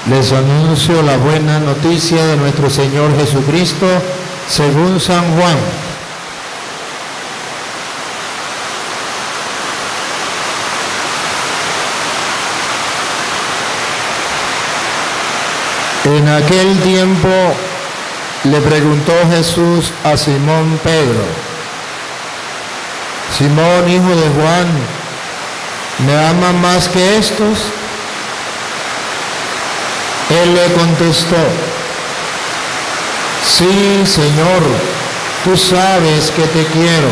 Les anuncio la buena noticia de nuestro Señor Jesucristo según San Juan. En aquel tiempo le preguntó Jesús a Simón Pedro: Simón, hijo de Juan, ¿me amas más que estos? Él le contestó: sí, Señor, tú sabes que te quiero.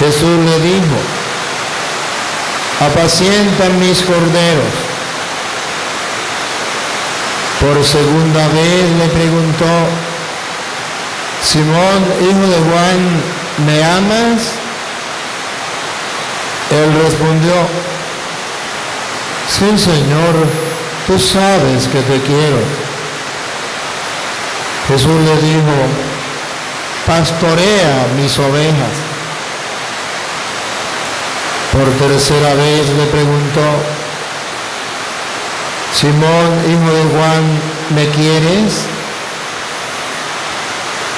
Jesús le dijo: apacienta mis corderos. Por segunda vez le preguntó: Simón, hijo de Juan, ¿me amas? Él respondió: sí, Señor, tú sabes que te quiero. Jesús le dijo: pastorea mis ovejas. Por tercera vez le preguntó: Simón, hijo de Juan, ¿me quieres?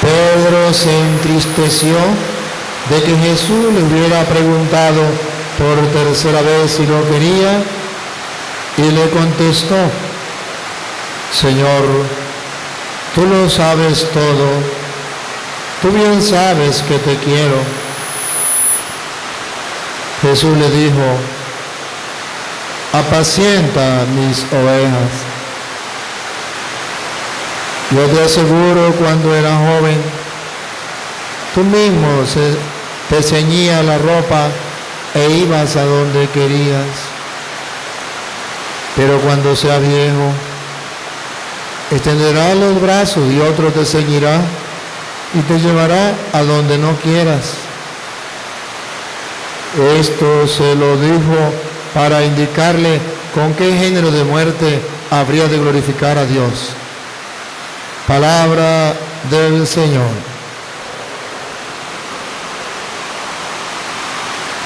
Pedro se entristeció de que Jesús le hubiera preguntado por tercera vez si lo quería, y le contestó: Señor, tú lo sabes todo, tú bien sabes que te quiero. Jesús le dijo: apacienta mis ovejas. Yo te aseguro, cuando era joven, tú mismo te ceñías la ropa e ibas a donde querías. Pero cuando seas viejo, extenderás los brazos y otro te ceñirá y te llevará a donde no quieras. Esto se lo dijo para indicarle con qué género de muerte habría de glorificar a Dios. Palabra del Señor.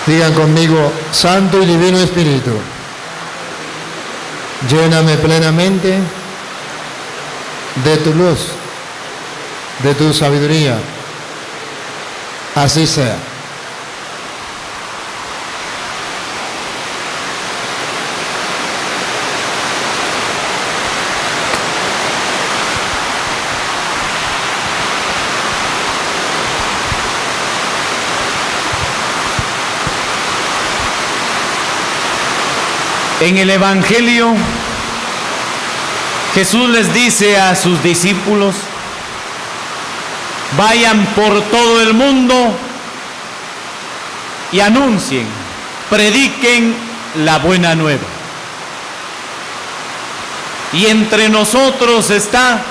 Digan conmigo: Santo y Divino Espíritu, lléname plenamente de tu luz, de tu sabiduría. Así sea. En el Evangelio, Jesús les dice a sus discípulos: vayan por todo el mundo y anuncien, prediquen la buena nueva. Y entre nosotros está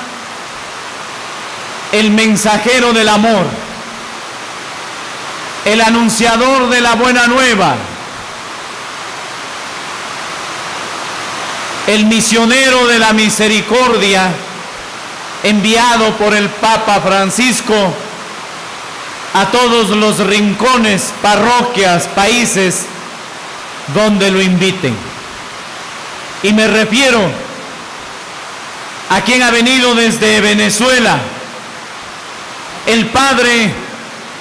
el mensajero del amor, el anunciador de la buena nueva, el misionero de la misericordia, enviado por el Papa Francisco a todos los rincones, parroquias, países donde lo inviten. Y me refiero a quien ha venido desde Venezuela, el Padre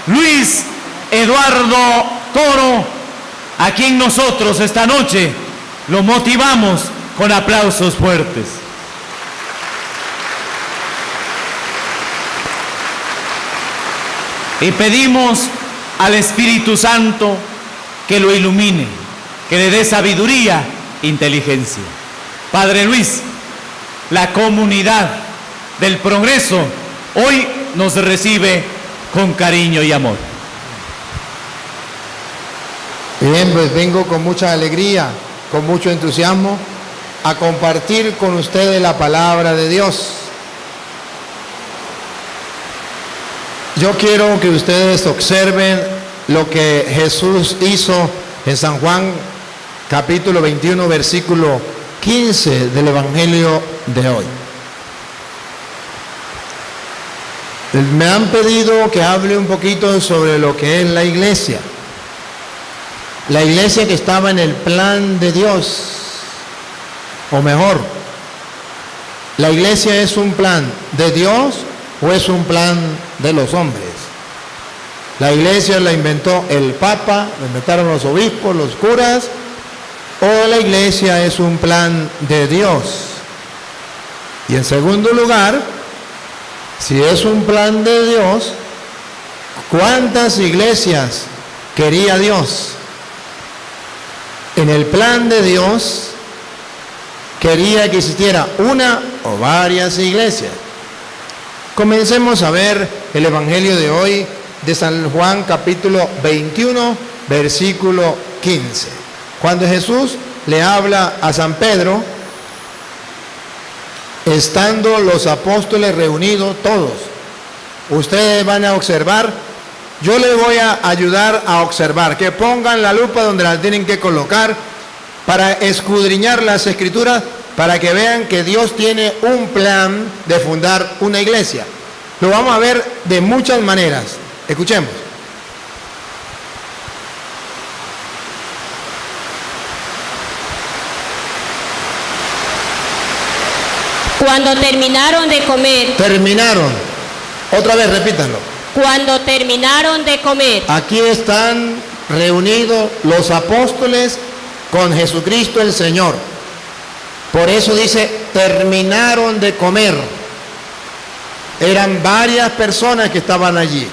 Luis Eduardo Toro, a quien nosotros esta noche lo motivamos con aplausos fuertes. Y pedimos al Espíritu Santo que lo ilumine, que le dé sabiduría, inteligencia. Padre Luis, la comunidad del progreso hoy nos recibe con cariño y amor. Bien, pues vengo con mucha alegría, con mucho entusiasmo, a compartir con ustedes la palabra de Dios. Yo quiero que ustedes observen lo que Jesús hizo en San Juan capítulo 21 versículo 15 del Evangelio de hoy. Me han pedido que hable un poquito sobre lo que es la iglesia. La iglesia que estaba en el plan de Dios. O mejor, ¿la iglesia es un plan de Dios o es un plan de los hombres? La iglesia la inventó el Papa, la inventaron los obispos, los curas, o la iglesia es un plan de Dios. Y en segundo lugar, si es un plan de Dios, ¿cuántas iglesias quería Dios? En el plan de Dios quería que existiera una o varias iglesias. Comencemos a ver el evangelio de hoy de San Juan capítulo 21, versículo 15. Cuando Jesús le habla a San Pedro, estando los apóstoles reunidos todos, ustedes van a observar, yo les voy a ayudar a observar, que pongan la lupa donde la tienen que colocar para escudriñar las escrituras, para que vean que Dios tiene un plan de fundar una iglesia. Lo vamos a ver de muchas maneras. Escuchemos. Cuando terminaron de comer. Terminaron. Otra vez, repítanlo. Cuando terminaron de comer. Aquí están reunidos los apóstoles con Jesucristo el Señor. Por eso dice, terminaron de comer. Eran varias personas que estaban allí.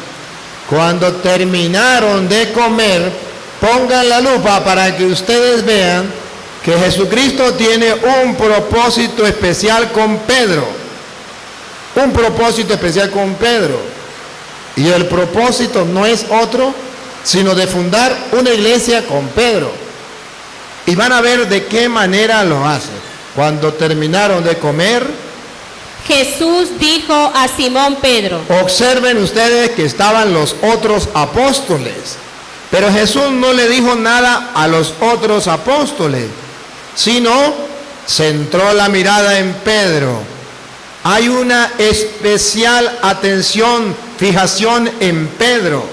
Cuando terminaron de comer, pongan la lupa para que ustedes vean que Jesucristo tiene un propósito especial con Pedro. Un propósito especial con Pedro. Y el propósito no es otro, sino de fundar una iglesia con Pedro. Y van a ver de qué manera lo hace. Cuando terminaron de comer, Jesús dijo a Simón Pedro. Observen ustedes que estaban los otros apóstoles. Pero Jesús no le dijo nada a los otros apóstoles, sino centró la mirada en Pedro. Hay una especial atención, fijación en Pedro.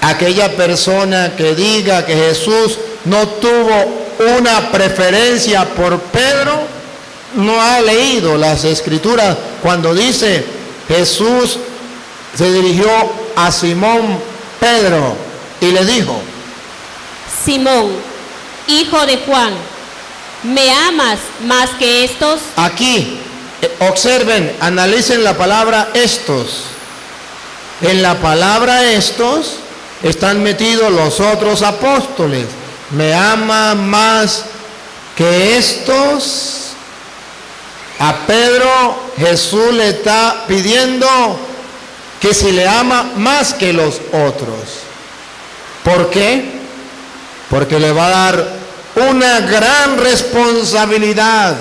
Aquella persona que diga que Jesús no tuvo una preferencia por Pedro, no ha leído las escrituras cuando dice Jesús se dirigió a Simón Pedro y le dijo: Simón, hijo de Juan, ¿me amas más que estos? Aquí, observen, analicen la palabra estos. En la palabra estos están metidos los otros apóstoles. ¿Me ama más que estos? A Pedro Jesús le está pidiendo que si le ama más que los otros. ¿Por qué? Porque le va a dar una gran responsabilidad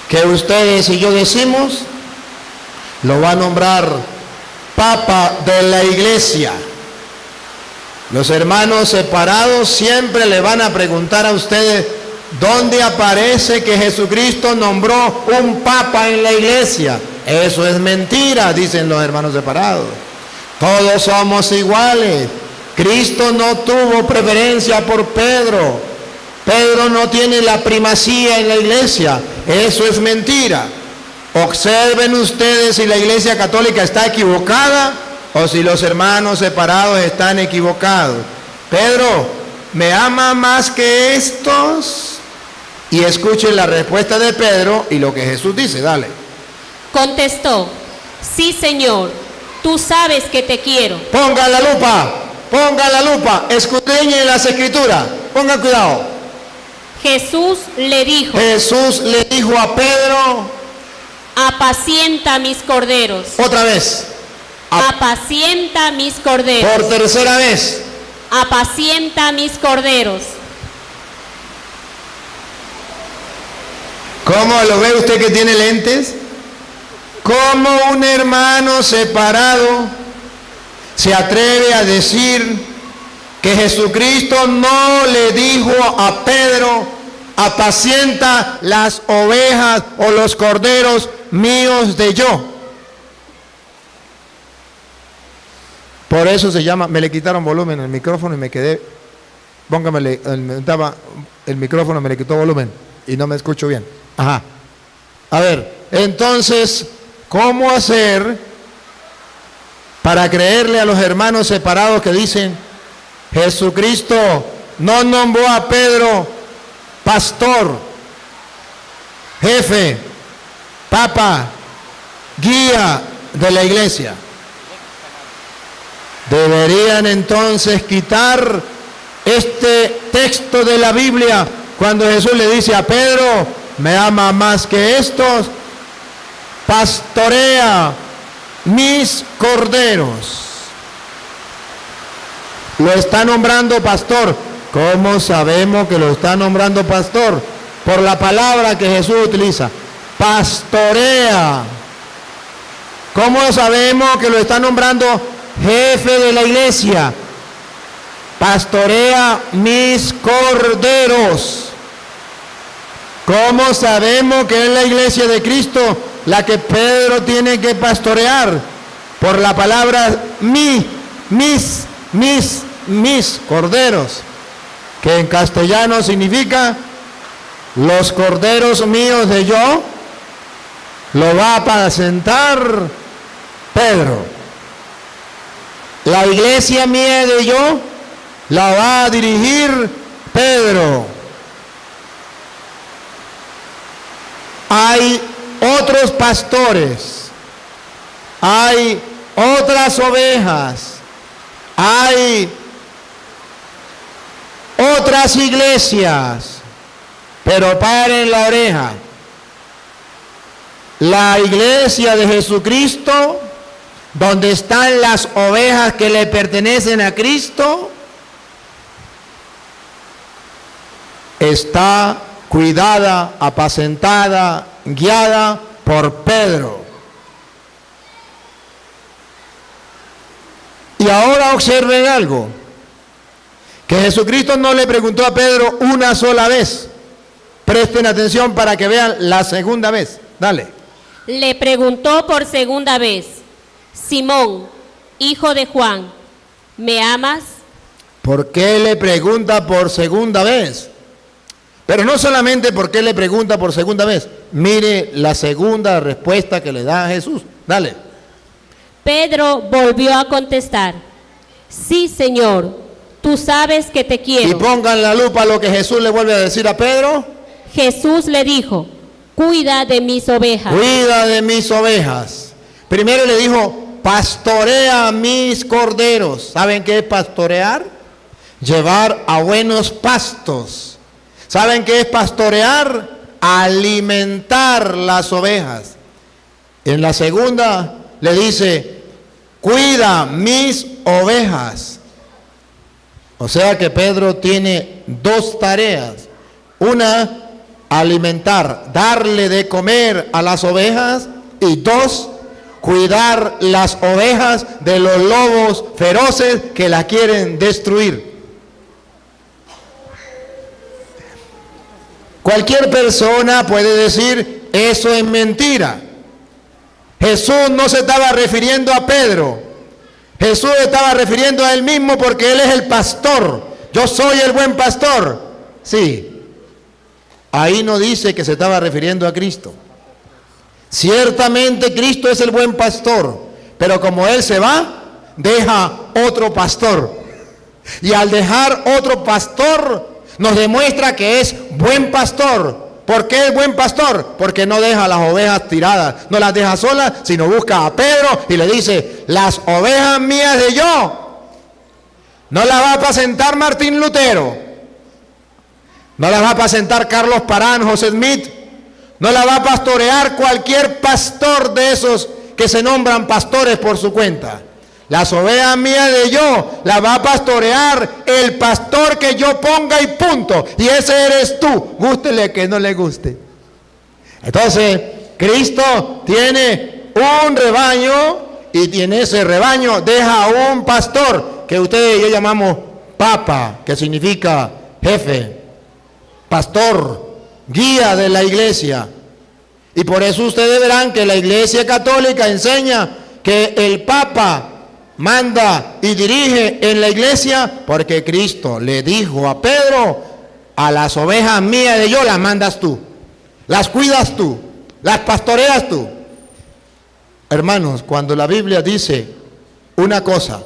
que ustedes y yo decimos, lo va a nombrar Papa de la Iglesia. Los hermanos separados siempre le van a preguntar a ustedes, ¿dónde aparece que Jesucristo nombró un papa en la iglesia? Eso es mentira, dicen los hermanos separados. Todos somos iguales. Cristo no tuvo preferencia por Pedro. Pedro no tiene la primacía en la iglesia. Eso es mentira. Observen ustedes si la iglesia católica está equivocada o si los hermanos separados están equivocados. Pedro, ¿me ama más que estos? Y escuchen la respuesta de Pedro y lo que Jesús dice, dale. Contestó, sí, Señor, tú sabes que te quiero. Pongan la lupa, escudriñen las escrituras, pongan cuidado. Jesús le dijo a Pedro, apacienta mis corderos. otra vez, Apacienta mis corderos. por tercera vez. Apacienta mis corderos. ¿Cómo lo ve usted que tiene lentes? ¿Cómo un hermano separado se atreve a decir que Jesucristo no le dijo a Pedro, apacienta las ovejas o los corderos míos de yo? Por eso se llama, me le quitaron volumen al micrófono y me quedé, póngamele, el micrófono me le quitó volumen. y no me escucho bien. Ajá. A ver, entonces, ¿cómo hacer para creerle a los hermanos separados que dicen, Jesucristo no nombró a Pedro pastor, jefe, papa, guía de la iglesia? Deberían entonces quitar este texto de la Biblia cuando Jesús le dice a Pedro, me ama más que estos, pastorea mis corderos. Lo está nombrando pastor. ¿Cómo sabemos que lo está nombrando pastor? Por la palabra que Jesús utiliza, pastorea. ¿Cómo sabemos que lo está nombrando jefe de la iglesia? Pastorea mis corderos. ¿Cómo sabemos que es la iglesia de Cristo la que Pedro tiene que pastorear? Por la palabra mis corderos, que en castellano significa los corderos míos de yo, lo va a apacentar Pedro. La iglesia mía de yo la va a dirigir Pedro. Hay otros pastores, hay otras ovejas, hay otras iglesias, pero paren la oreja. La iglesia de Jesucristo, donde están las ovejas que le pertenecen a Cristo, está cuidada, apacentada, guiada por Pedro. Y ahora observen algo, que Jesucristo no le preguntó a Pedro una sola vez. Presten atención para que vean la segunda vez. Dale. Le preguntó por segunda vez, Simón, hijo de Juan, ¿me amas? ¿Por qué le pregunta por segunda vez? Pero no solamente por qué le pregunta por segunda vez. Mire la segunda respuesta que le da a Jesús. Dale. Pedro volvió a contestar, sí, Señor, tú sabes que te Y quiero. pongan la lupa a lo que Jesús le vuelve a decir a Pedro. Jesús le dijo, cuida de mis ovejas. Cuida de mis ovejas. Primero le dijo, pastorea mis corderos. ¿Saben qué es pastorear? Llevar a buenos pastos. ¿Saben qué es pastorear? Alimentar las ovejas. En la segunda le dice, cuida mis ovejas. O sea que Pedro tiene dos tareas. Una, alimentar, darle de comer a las ovejas. Y dos, cuidar las ovejas de los lobos feroces que la quieren destruir. Cualquier persona puede decir, eso es mentira. Jesús no se estaba refiriendo a Pedro. Jesús estaba refiriendo a él mismo porque él es el pastor. Yo soy el buen pastor. Sí. Ahí no dice que se estaba refiriendo a Cristo. Ciertamente Cristo es el buen pastor, pero como Él se va, deja otro pastor. Y al dejar otro pastor, nos demuestra que es buen pastor. ¿Por qué es buen pastor? Porque no deja las ovejas tiradas, no las deja solas, sino busca a Pedro y le dice, las ovejas mías de yo, no las va a apacentar Martín Lutero, no las va a apacentar Carlos Parán, José Smith, no la va a pastorear cualquier pastor de esos que se nombran pastores por su cuenta. Las ovejas mías de yo las va a pastorear el pastor que yo ponga y punto. Y ese eres tú, gústele que no le guste. Entonces, Cristo tiene un rebaño y en ese rebaño deja a un pastor que ustedes y yo llamamos papa, que significa jefe, pastor, guía de la iglesia. Y por eso ustedes verán que la iglesia católica enseña que el papa manda y dirige en la iglesia, porque Cristo le dijo a Pedro, A las ovejas mías de yo las mandas tú, las cuidas tú, las pastoreas tú. Hermanos, cuando la Biblia dice una cosa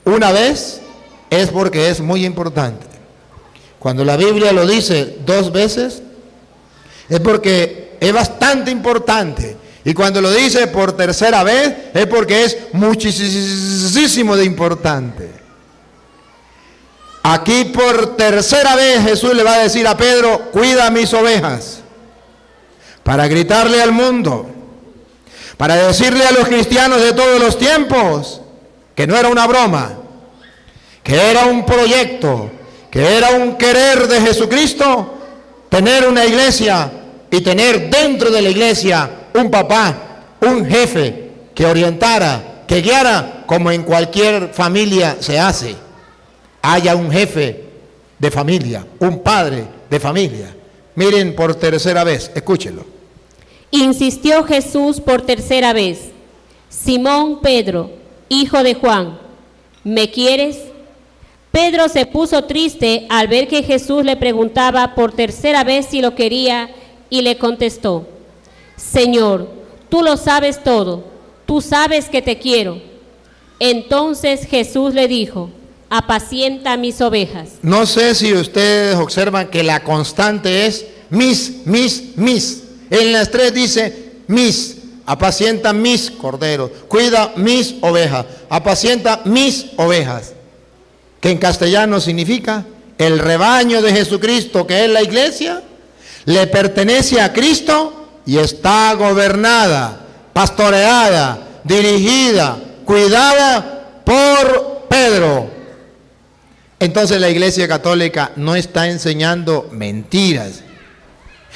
una vez, es porque es muy importante. Cuando la Biblia lo dice 2 veces, es porque es bastante importante. Y cuando lo dice por 3ª vez, es porque es muchísimo de importante. Aquí por 3ª vez Jesús le va a decir a Pedro, cuida mis ovejas. Para gritarle al mundo, para decirle a los cristianos de todos los tiempos, que no era una broma, que era un proyecto, que era un querer de Jesucristo, tener una iglesia y tener dentro de la iglesia un papá, un jefe que orientara, que guiara, como en cualquier familia se hace. Haya un jefe de familia, un padre de familia. Miren por 3ª vez, escúchenlo. Insistió Jesús por 3ª vez. Simón Pedro, hijo de Juan, ¿me quieres? Pedro se puso triste al ver que Jesús le preguntaba por 3ª vez si lo quería y le contestó, Señor, tú lo sabes todo, tú sabes que te quiero. Entonces Jesús le dijo, apacienta mis ovejas. No sé si ustedes observan que la constante es mis. En las 3 dice mis, apacienta mis corderos, cuida mis ovejas, apacienta mis ovejas. Que en castellano significa el rebaño de Jesucristo, que es la iglesia, le pertenece a Cristo y está gobernada, pastoreada, dirigida, cuidada por Pedro. Entonces la Iglesia Católica no está enseñando mentiras.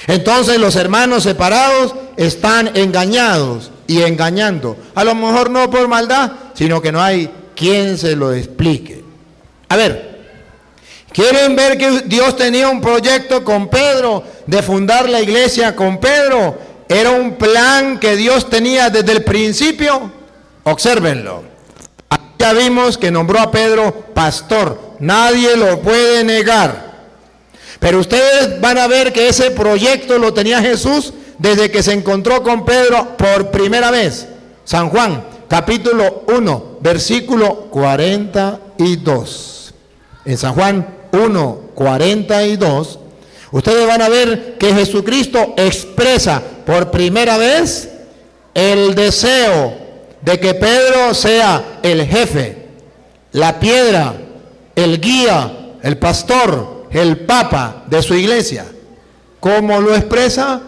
Entonces los hermanos separados están engañados y engañando. A lo mejor no por maldad, sino que no hay quien se lo explique. A ver, ¿quieren ver que Dios tenía un proyecto con Pedro de fundar la iglesia con Pedro? Era un plan que Dios tenía desde el principio. Obsérvenlo. Ya vimos que nombró a Pedro pastor. Nadie lo puede negar. Pero ustedes van a ver que ese proyecto lo tenía Jesús desde que se encontró con Pedro por primera vez. San Juan, capítulo 1, versículo 42. En San Juan 1, 42, ustedes van a ver que Jesucristo expresa por primera vez el deseo de que Pedro sea el jefe, la piedra, el guía, el pastor, el papa de su iglesia. ¿Cómo lo expresa?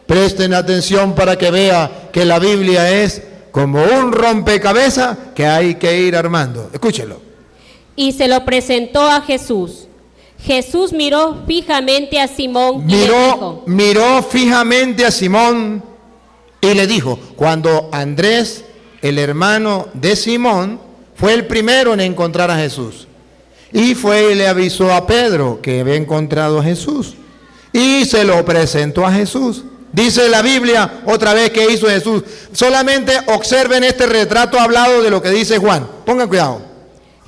Presten atención para que vea que la Biblia es como un rompecabezas que hay que ir armando. Escúchelo. Y se lo presentó a Jesús. Jesús miró fijamente a Simón y le dijo. Miró fijamente a Simón y le dijo, cuando Andrés, el hermano de Simón, fue el primero en encontrar a Jesús. Y fue y le avisó a Pedro que había encontrado a Jesús. Y se lo presentó a Jesús. Dice la Biblia otra vez que hizo Jesús. Solamente observen este retrato hablado de lo que dice Juan. Pongan cuidado.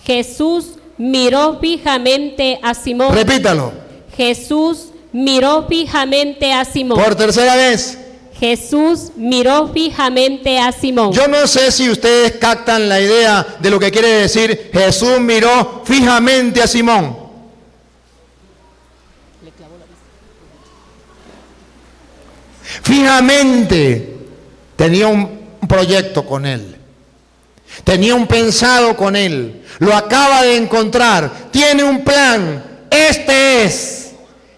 Jesús miró fijamente a Simón. Repítalo. Jesús miró fijamente a Simón. Por tercera vez. Jesús miró fijamente a Simón. Yo no sé si ustedes captan la idea de lo que quiere decir Jesús miró fijamente a Simón. Fijamente tenía un proyecto con él. Tenía un pensado con él. Lo acaba de encontrar. Tiene un plan. Este es.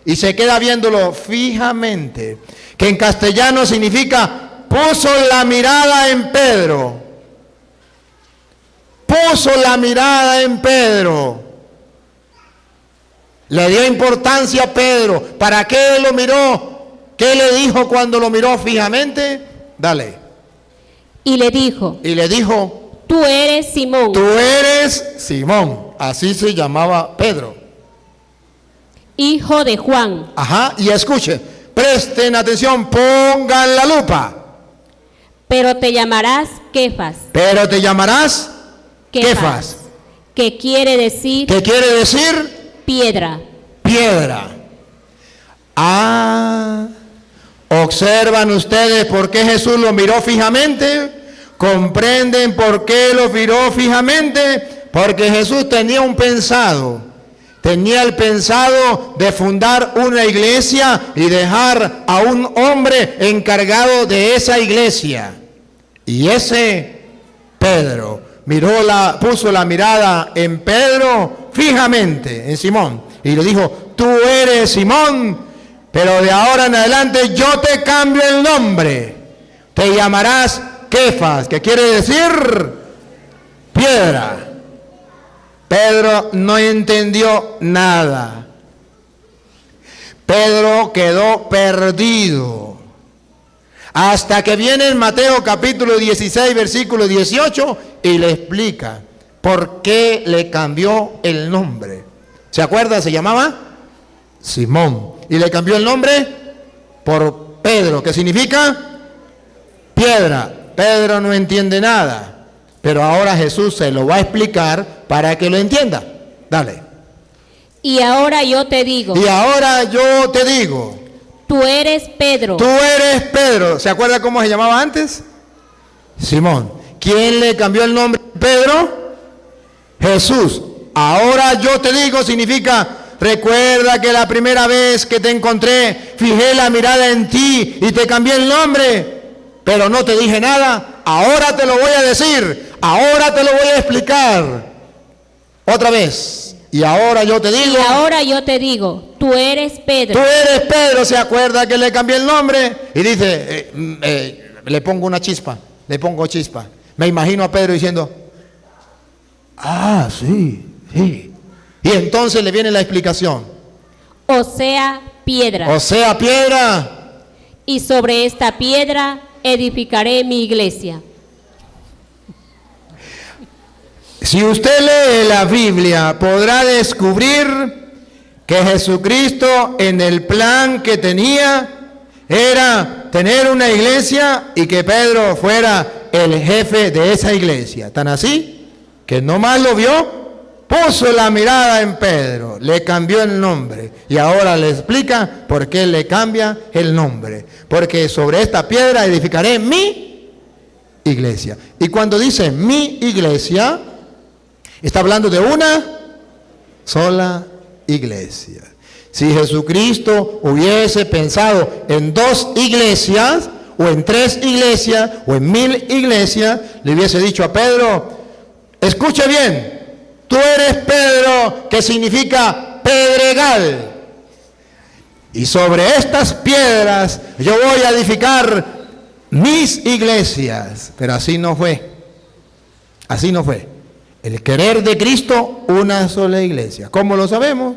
Y se queda viéndolo fijamente. Que en castellano significa puso la mirada en Pedro. Puso la mirada en Pedro. Le dio importancia a Pedro. ¿Para qué lo miró? ¿Qué le dijo cuando lo miró fijamente? Dale. Y le dijo. Y le dijo. Tú eres Simón. Tú eres Simón. Así se llamaba Pedro. Hijo de Juan. Ajá. Y escuche. Presten atención. Pongan la lupa. Pero te llamarás Kefas. Pero te llamarás Kefas. ¿Qué quiere decir? ¿Qué quiere decir? Piedra. Piedra. Ah, ¿observan ustedes por qué Jesús lo miró fijamente? ¿Comprenden por qué lo miró fijamente? Porque Jesús tenía el pensado de fundar una iglesia y dejar a un hombre encargado de esa iglesia. Y ese Pedro puso la mirada en Pedro fijamente, en Simón, y le dijo: tú eres Simón, pero de ahora en adelante yo te cambio el nombre. Te llamarás Kefas, que quiere decir piedra. Pedro no entendió nada. Pedro quedó perdido. Hasta que viene en Mateo capítulo 16, versículo 18, y le explica por qué le cambió el nombre. ¿Se acuerda? Se llamaba Simón. Y le cambió el nombre por Pedro, que significa piedra. Pedro no entiende nada. Pero ahora Jesús se lo va a explicar para que lo entienda. Dale. Y ahora yo te digo. Y ahora yo te digo. Tú eres Pedro. Tú eres Pedro. ¿Se acuerda cómo se llamaba antes? Simón. ¿Quién le cambió el nombre a Pedro? Jesús. Ahora yo te digo significa: recuerda que la primera vez que te encontré, fijé la mirada en ti y te cambié el nombre, pero no te dije nada. Ahora te lo voy a decir, ahora te lo voy a explicar. Otra vez. Y ahora yo te digo. Y ahora yo te digo, tú eres Pedro. Tú eres Pedro. ¿Se acuerda que le cambié el nombre? Y dice, le pongo una chispa, le pongo chispa. Me imagino a Pedro diciendo: ah, sí. Y entonces le viene la explicación. O sea, piedra. O sea, piedra. Y sobre esta piedra edificaré mi iglesia. Si usted lee la Biblia, podrá descubrir que Jesucristo, en el plan que tenía, era tener una iglesia y que Pedro fuera el jefe de esa iglesia. Tan así que nomás lo vio, puso la mirada en Pedro, le cambió el nombre y ahora le explica por qué le cambia el nombre. Porque sobre esta piedra edificaré mi iglesia. Y cuando dice mi iglesia, está hablando de una sola iglesia. Si Jesucristo hubiese pensado en 2 iglesias, o en 3 iglesias, o en 1000 iglesias, le hubiese dicho a Pedro: escuche bien, tú eres Pedro, que significa pedregal. Y sobre estas piedras yo voy a edificar mis iglesias. Pero así no fue. Así no fue. El querer de Cristo, una sola iglesia. ¿Cómo lo sabemos?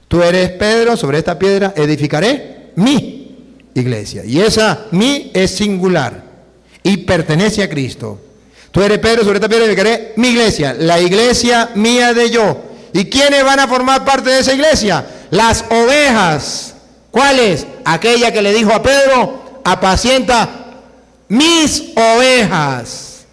Tú eres Pedro, sobre esta piedra edificaré mi iglesia. Y esa mi es singular y pertenece a Cristo. Tú eres Pedro, sobre esta piedra edificaré mi iglesia, la iglesia mía de yo. ¿Y quiénes van a formar parte de esa iglesia? Las ovejas. ¿Cuáles? Aquella que le dijo a Pedro: apacienta mis ovejas.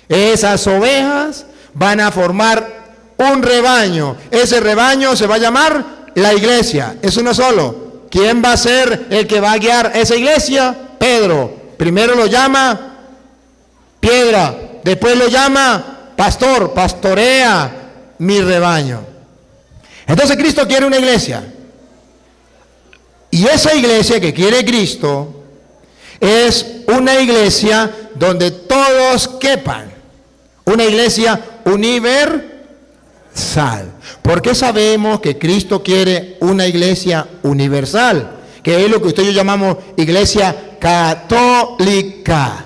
Esas ovejas van a formar un rebaño. Ese rebaño se va a llamar la iglesia. Es uno solo. ¿Quién va a ser el que va a guiar esa iglesia? Pedro. Primero lo llama piedra, después lo llama pastor, pastorea mi rebaño. Entonces Cristo quiere una iglesia. Y esa iglesia que quiere Cristo es una iglesia donde todos quepan. Una iglesia universal. ¿Por qué sabemos que Cristo quiere una iglesia universal? Que es lo que usted y yo llamamos iglesia católica.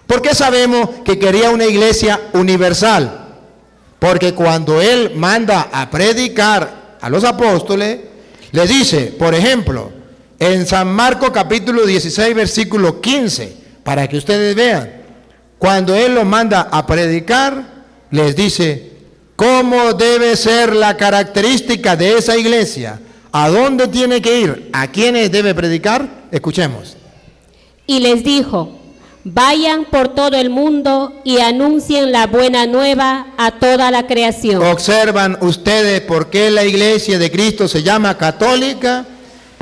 ¿Por qué sabemos que quería una iglesia universal? Porque cuando Él manda a predicar a los apóstoles, le dice, por ejemplo, en San Marcos capítulo 16, versículo 15, para que ustedes vean, cuando Él los manda a predicar, les dice cómo debe ser la característica de esa iglesia, a dónde tiene que ir, a quiénes debe predicar. Escuchemos. Y les dijo: vayan por todo el mundo y anuncien la buena nueva a toda la creación. Observan ustedes por qué la iglesia de Cristo se llama católica,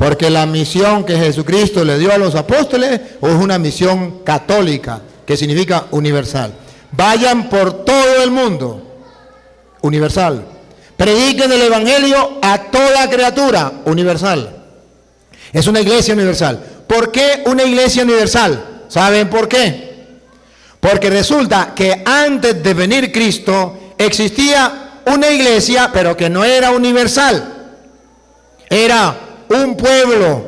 Porque la misión que Jesucristo le dio a los apóstoles es una misión católica, que significa universal. Vayan por todo el mundo, universal. Prediquen el evangelio a toda criatura, universal. Es una iglesia universal. ¿Por qué una iglesia universal? ¿Saben por qué? Porque resulta que antes de venir Cristo existía una iglesia, pero que no era universal. Era un pueblo,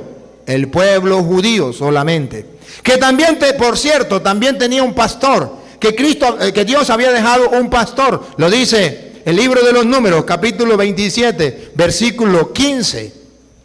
el pueblo judío solamente. Que también, por cierto, también tenía un pastor. Que Dios había dejado un pastor. Lo dice el libro de los Números, capítulo 27, versículo 15.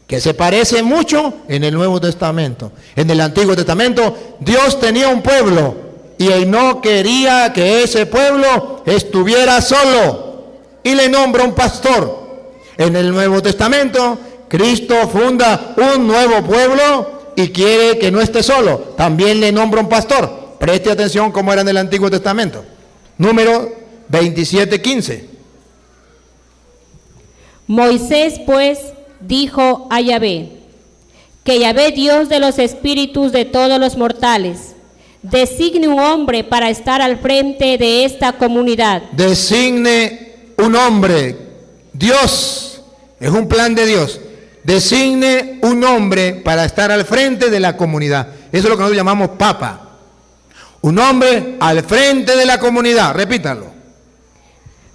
Que se parece mucho en el Nuevo Testamento. En el Antiguo Testamento, Dios tenía un pueblo y Él no quería que ese pueblo estuviera solo. Y le nombra un pastor. En el Nuevo Testamento, Cristo funda un nuevo pueblo y quiere que no esté solo. También le nombra un pastor. Preste atención cómo era en el Antiguo Testamento. Número 27:15. Moisés pues dijo a Yahvé, que Yahvé, Dios de los espíritus de todos los mortales, designe un hombre para estar al frente de esta comunidad. Designe un hombre. Dios, es un plan de Dios. Designe un hombre para estar al frente de la comunidad. Eso es lo que nosotros llamamos papa. Un hombre al frente de la comunidad. Repítalo.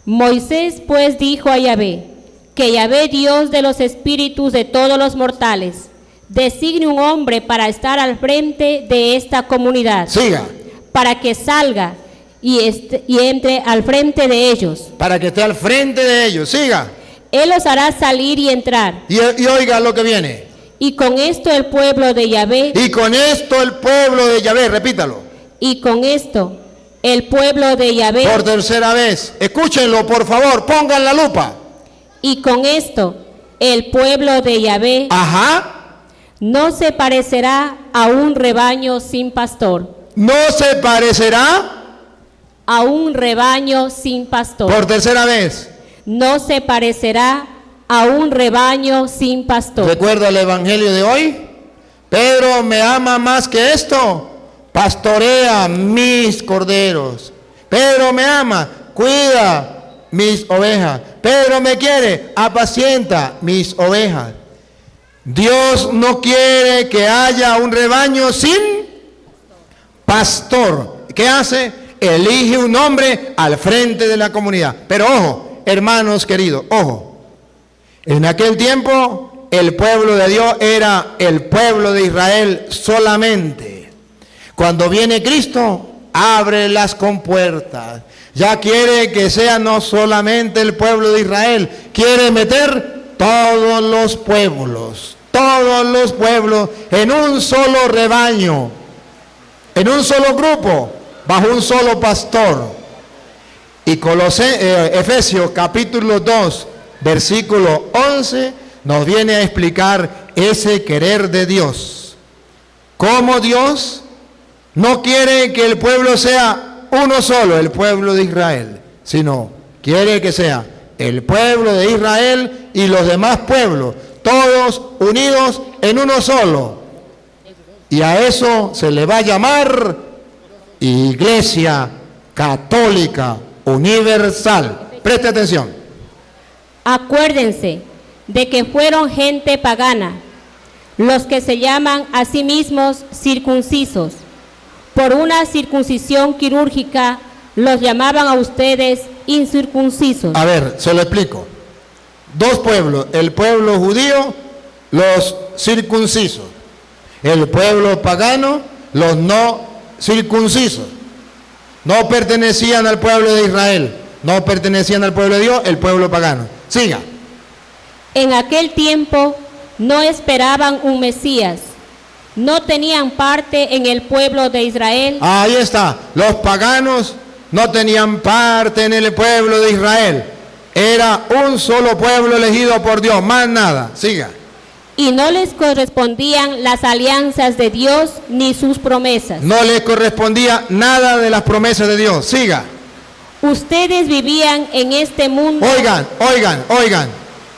Moisés pues dijo a Yahvé, que Yahvé, Dios de los espíritus de todos los mortales, designe un hombre para estar al frente de esta comunidad. Siga. Para que salga y entre al frente de ellos. Para que esté al frente de ellos. Siga. Él los hará salir y entrar. Y oiga lo que viene. Y con esto el pueblo de Yahvé. Y con esto el pueblo de Yahvé. Repítalo. Y con esto el pueblo de Yahvé. Por tercera vez. Escúchenlo, por favor. Pongan la lupa. Y con esto el pueblo de Yahvé. Ajá. No se parecerá a un rebaño sin pastor. No se parecerá. A un rebaño sin pastor. Por tercera vez. No se parecerá a un rebaño sin pastor. ¿Recuerda el evangelio de hoy? Pedro me ama más que esto. Pastorea mis corderos. Pedro me ama, cuida mis ovejas. Pedro me quiere, apacienta mis ovejas. Dios no quiere que haya un rebaño sin pastor. ¿Qué hace? Elige un hombre al frente de la comunidad. Pero ojo, hermanos queridos, ojo. En aquel tiempo el pueblo de Dios era el pueblo de Israel solamente. Cuando viene Cristo, abre las compuertas. Ya quiere que sea no solamente el pueblo de Israel, quiere meter todos los pueblos en un solo rebaño, en un solo grupo, bajo un solo pastor. Y Efesios capítulo 2, versículo 11, nos viene a explicar ese querer de Dios. Cómo Dios no quiere que el pueblo sea uno solo, el pueblo de Israel, sino quiere que sea el pueblo de Israel y los demás pueblos, todos unidos en uno solo. Y a eso se le va a llamar Iglesia Católica Universal. Preste atención. Acuérdense de que fueron gente pagana los que se llaman a sí mismos circuncisos. Por una circuncisión quirúrgica los llamaban a ustedes incircuncisos. A ver, se lo explico. Dos pueblos, el pueblo judío, los circuncisos. El pueblo pagano, los no circuncisos. No pertenecían al pueblo de Israel, no pertenecían al pueblo de Dios, el pueblo pagano. Siga. En aquel tiempo no esperaban un Mesías. No tenían parte en el pueblo de Israel. Ahí está. Los paganos no tenían parte en el pueblo de Israel. Era un solo pueblo elegido por Dios, más nada. Siga. Y no les correspondían las alianzas de Dios ni sus promesas. No les correspondía nada de las promesas de Dios. Siga. Ustedes vivían en este mundo. Oigan.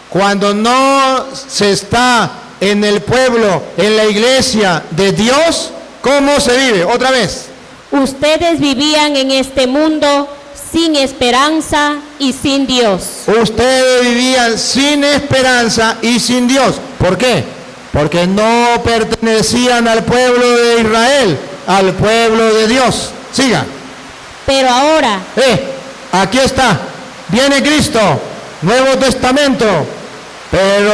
Cuando no se está en el pueblo, en la iglesia de Dios, ¿cómo se vive? Otra vez. Ustedes vivían en este mundo sin esperanza y sin Dios. Ustedes vivían sin esperanza y sin Dios. ¿Por qué? Porque no pertenecían al pueblo de Israel, al pueblo de Dios. Siga. Pero ahora, Aquí está. Viene Cristo, Nuevo Testamento. Pero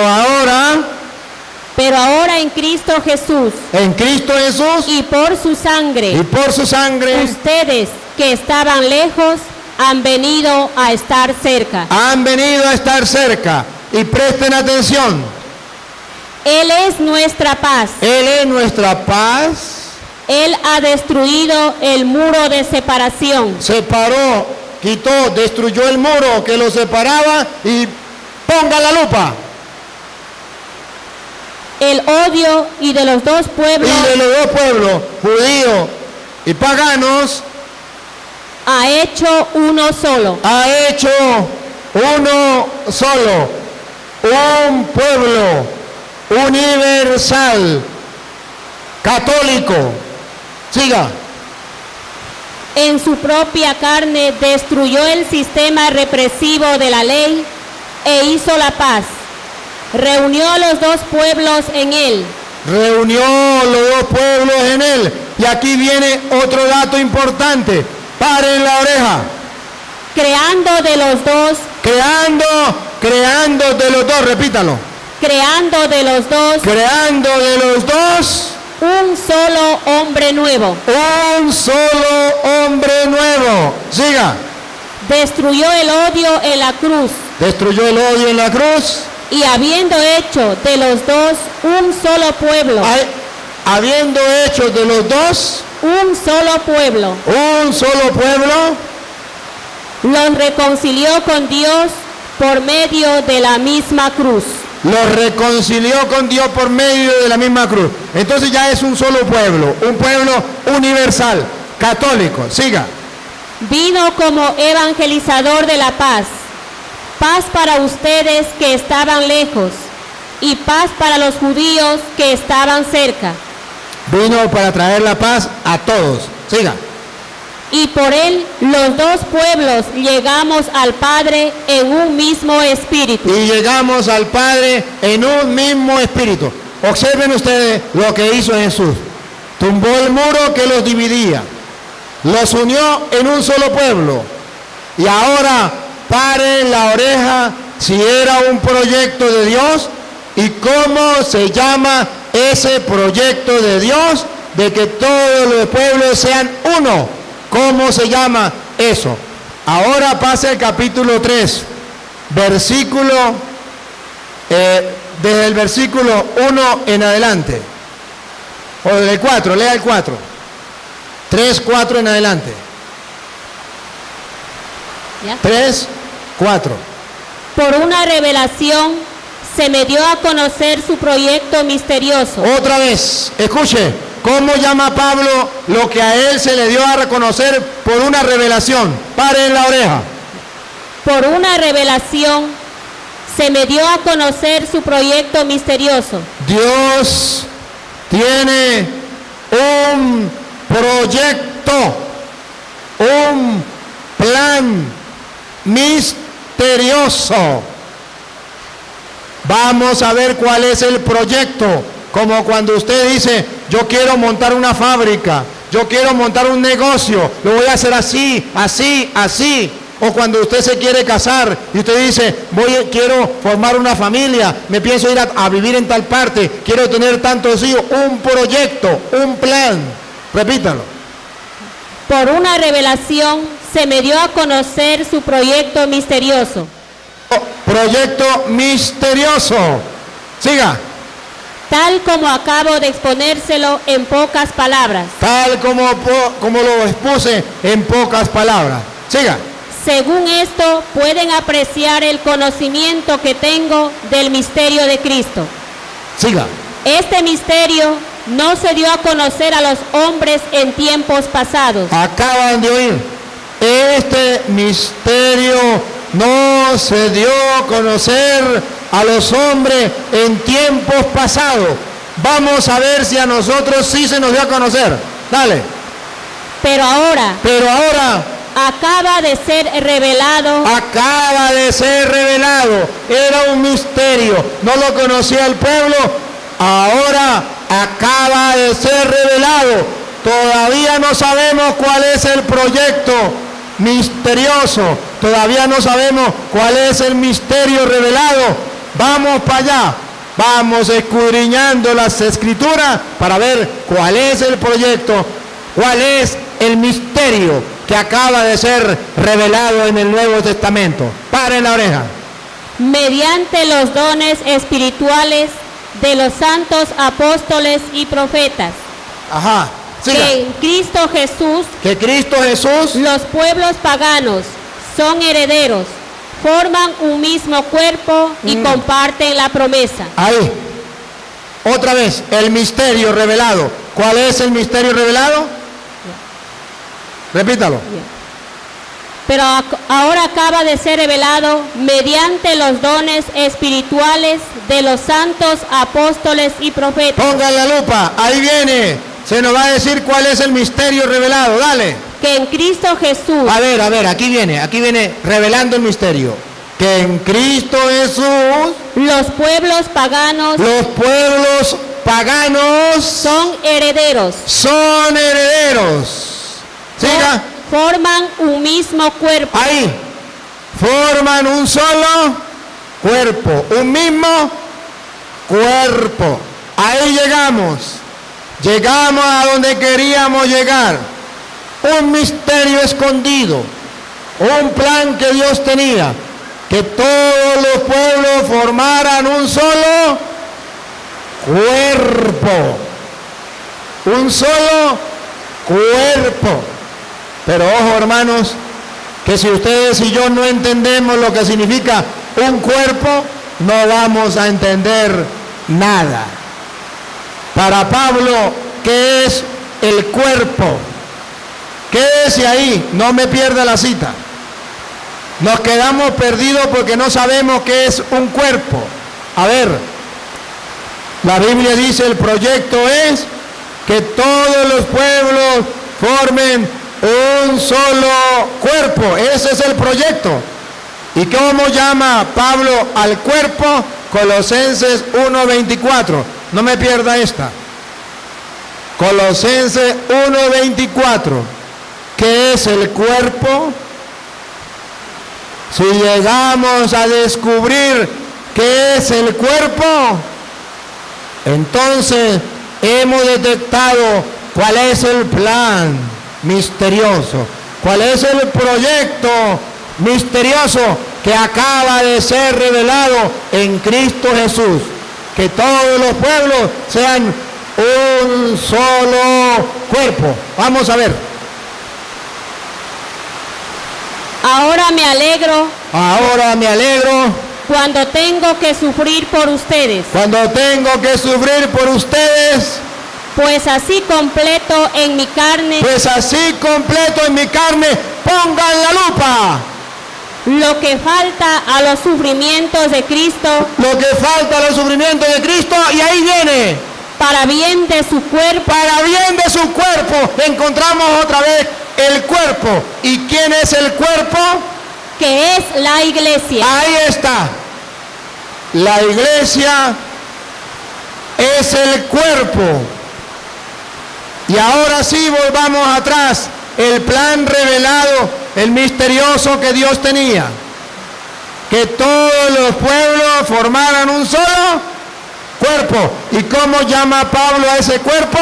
ahora en Cristo Jesús en Cristo Jesús y por su sangre, ustedes que estaban lejos han venido a estar cerca. han venido a estar cerca. Y presten atención. Él es nuestra paz. Él es nuestra paz. Él ha destruido el muro de separación. Separó, quitó, destruyó el muro que lo separaba y ponga la lupa. El odio y de los dos pueblos Y de los dos pueblos, judíos y paganos, ha hecho uno solo. ha hecho uno solo, un pueblo universal, católico. Siga. En su propia carne destruyó el sistema represivo de la ley e hizo la paz. Reunió a los dos pueblos en él. Reunió los dos pueblos en él. Y aquí viene otro dato importante. Paren la oreja. Creando de los dos, Creando de los dos, repítalo. creando de los dos Creando de los dos un solo hombre nuevo. un solo hombre nuevo. Siga. Destruyó el odio en la cruz Destruyó el odio en la cruz. y habiendo hecho de los dos un solo pueblo, Habiendo hecho de los dos un solo pueblo, un solo pueblo, los reconcilió con Dios por medio de la misma cruz. los reconcilió con Dios por medio de la misma cruz. Entonces ya es un solo pueblo, un pueblo universal, católico. Siga. Vino como evangelizador de la paz, paz para ustedes que estaban lejos y paz para los judíos que estaban cerca. Vino para traer la paz a todos. Siga. Y por él los dos pueblos llegamos al Padre en un mismo espíritu. Y llegamos al Padre en un mismo espíritu. Observen ustedes lo que hizo Jesús. Tumbó el muro que los dividía. Los unió en un solo pueblo. Y ahora paren la oreja si era un proyecto de Dios y cómo se llama ese proyecto de Dios de que todos los pueblos sean uno. ¿Cómo se llama eso? Ahora pasa el capítulo 3, versículo, desde el versículo 1 en adelante. O del 4, lea el 4. 3, 4 en adelante. ¿Ya? 3, 4. Por una revelación se me dio a conocer su proyecto misterioso. Otra vez, escuche, ¿cómo llama Pablo lo que a él se le dio a reconocer por una revelación? Paren la oreja. Por una revelación se me dio a conocer su proyecto misterioso. Dios tiene un proyecto, un plan misterioso. Vamos a ver cuál es el proyecto. Como cuando usted dice, yo quiero montar una fábrica, yo quiero montar un negocio, lo voy a hacer así, así, así. O cuando usted se quiere casar y usted dice, quiero formar una familia, me pienso ir a vivir en tal parte, quiero tener tantos hijos, un proyecto, un plan. Repítalo. Por una revelación se me dio a conocer su proyecto misterioso. Proyecto misterioso. Siga. Tal como acabo de exponérselo en pocas palabras. Tal como lo expuse en pocas palabras. Siga. Según esto, pueden apreciar el conocimiento que tengo del misterio de Cristo. Siga. Este misterio no se dio a conocer a los hombres en tiempos pasados. Acaban de oír. Este misterio no se dio a conocer a los hombres en tiempos pasados. Vamos a ver si a nosotros sí se nos dio a conocer. Dale. Pero ahora Pero ahora acaba de ser revelado acaba de ser revelado. Era un misterio. No lo conocía el pueblo. Ahora acaba de ser revelado. Todavía no sabemos cuál es el proyecto misterioso. Todavía no sabemos cuál es el misterio revelado. Vamos para allá. Vamos escudriñando las escrituras para ver cuál es el proyecto, cuál es el misterio que acaba de ser revelado en el Nuevo Testamento. Paren la oreja. mediante los dones espirituales de los santos apóstoles y profetas, Ajá. Siga. que en Cristo Jesús Que Cristo Jesús, los pueblos paganos son herederos, forman un mismo cuerpo y comparten la promesa. ahí, otra vez, el misterio revelado. ¿Cuál es el misterio revelado? Repítalo. Pero ahora acaba de ser revelado mediante los dones espirituales de los santos apóstoles y profetas, Pongan la lupa, ahí viene. Se nos va a decir cuál es el misterio revelado. Dale. que en Cristo Jesús A ver, aquí viene revelando el misterio. Que en Cristo Jesús los pueblos paganos los pueblos paganos son herederos, son herederos. Siga. forman un mismo cuerpo Ahí. Forman un solo cuerpo. Un mismo cuerpo. Ahí llegamos. Llegamos a donde queríamos llegar. Un misterio escondido. Un plan que Dios tenía. Que todos los pueblos formaran un solo cuerpo. Un solo cuerpo. Pero ojo, hermanos, que si ustedes y yo no entendemos lo que significa un cuerpo, no vamos a entender nada. Para Pablo, ¿qué es el cuerpo? Quédese ahí, no me pierda la cita. Nos quedamos perdidos porque no sabemos qué es un cuerpo. A ver, la Biblia dice, el proyecto es que todos los pueblos formen un solo cuerpo. Ese es el proyecto. ¿Y cómo llama Pablo al cuerpo? Colosenses 1:24. No me pierda esta. Colosenses 1:24. ¿Qué es el cuerpo? Si llegamos a descubrir qué es el cuerpo, entonces hemos detectado cuál es el plan misterioso, cuál es el proyecto misterioso que acaba de ser revelado en Cristo Jesús. Que todos los pueblos sean un solo cuerpo. Vamos a ver. Ahora me alegro Ahora me alegro cuando tengo que sufrir por ustedes, cuando tengo que sufrir por ustedes, pues así completo en mi carne pues así completo en mi carne. Pongan la lupa. lo que falta a los sufrimientos de Cristo Lo que falta a los sufrimientos de Cristo, y ahí viene. para bien de su cuerpo, Para bien de su cuerpo. Encontramos otra vez el cuerpo. ¿Y quién es el cuerpo? que es la iglesia. Ahí está. La iglesia es el cuerpo. Y ahora sí volvamos atrás. El plan revelado, el misterioso que Dios tenía. Que todos los pueblos formaran un solo cuerpo. ¿Y cómo llama Pablo a ese cuerpo?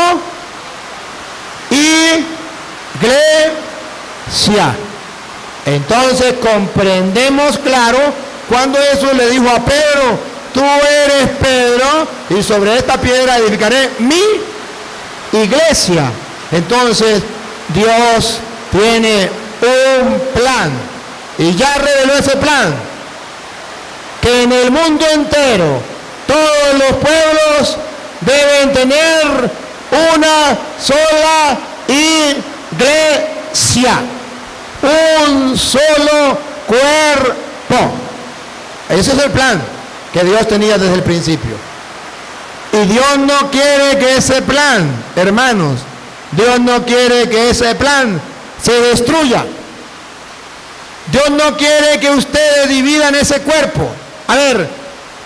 Iglesia. Entonces comprendemos claro cuando Jesús le dijo a Pedro, tú eres Pedro y sobre esta piedra edificaré mi iglesia. Entonces Dios tiene un plan y ya reveló ese plan, que en el mundo entero todos los pueblos deben tener una sola iglesia, un solo cuerpo. Ese es el plan. que Dios tenía desde el principio. Y Dios no quiere que ese plan, hermanos, Dios no quiere que ese plan se destruya. Dios no quiere que ustedes dividan ese cuerpo. A ver,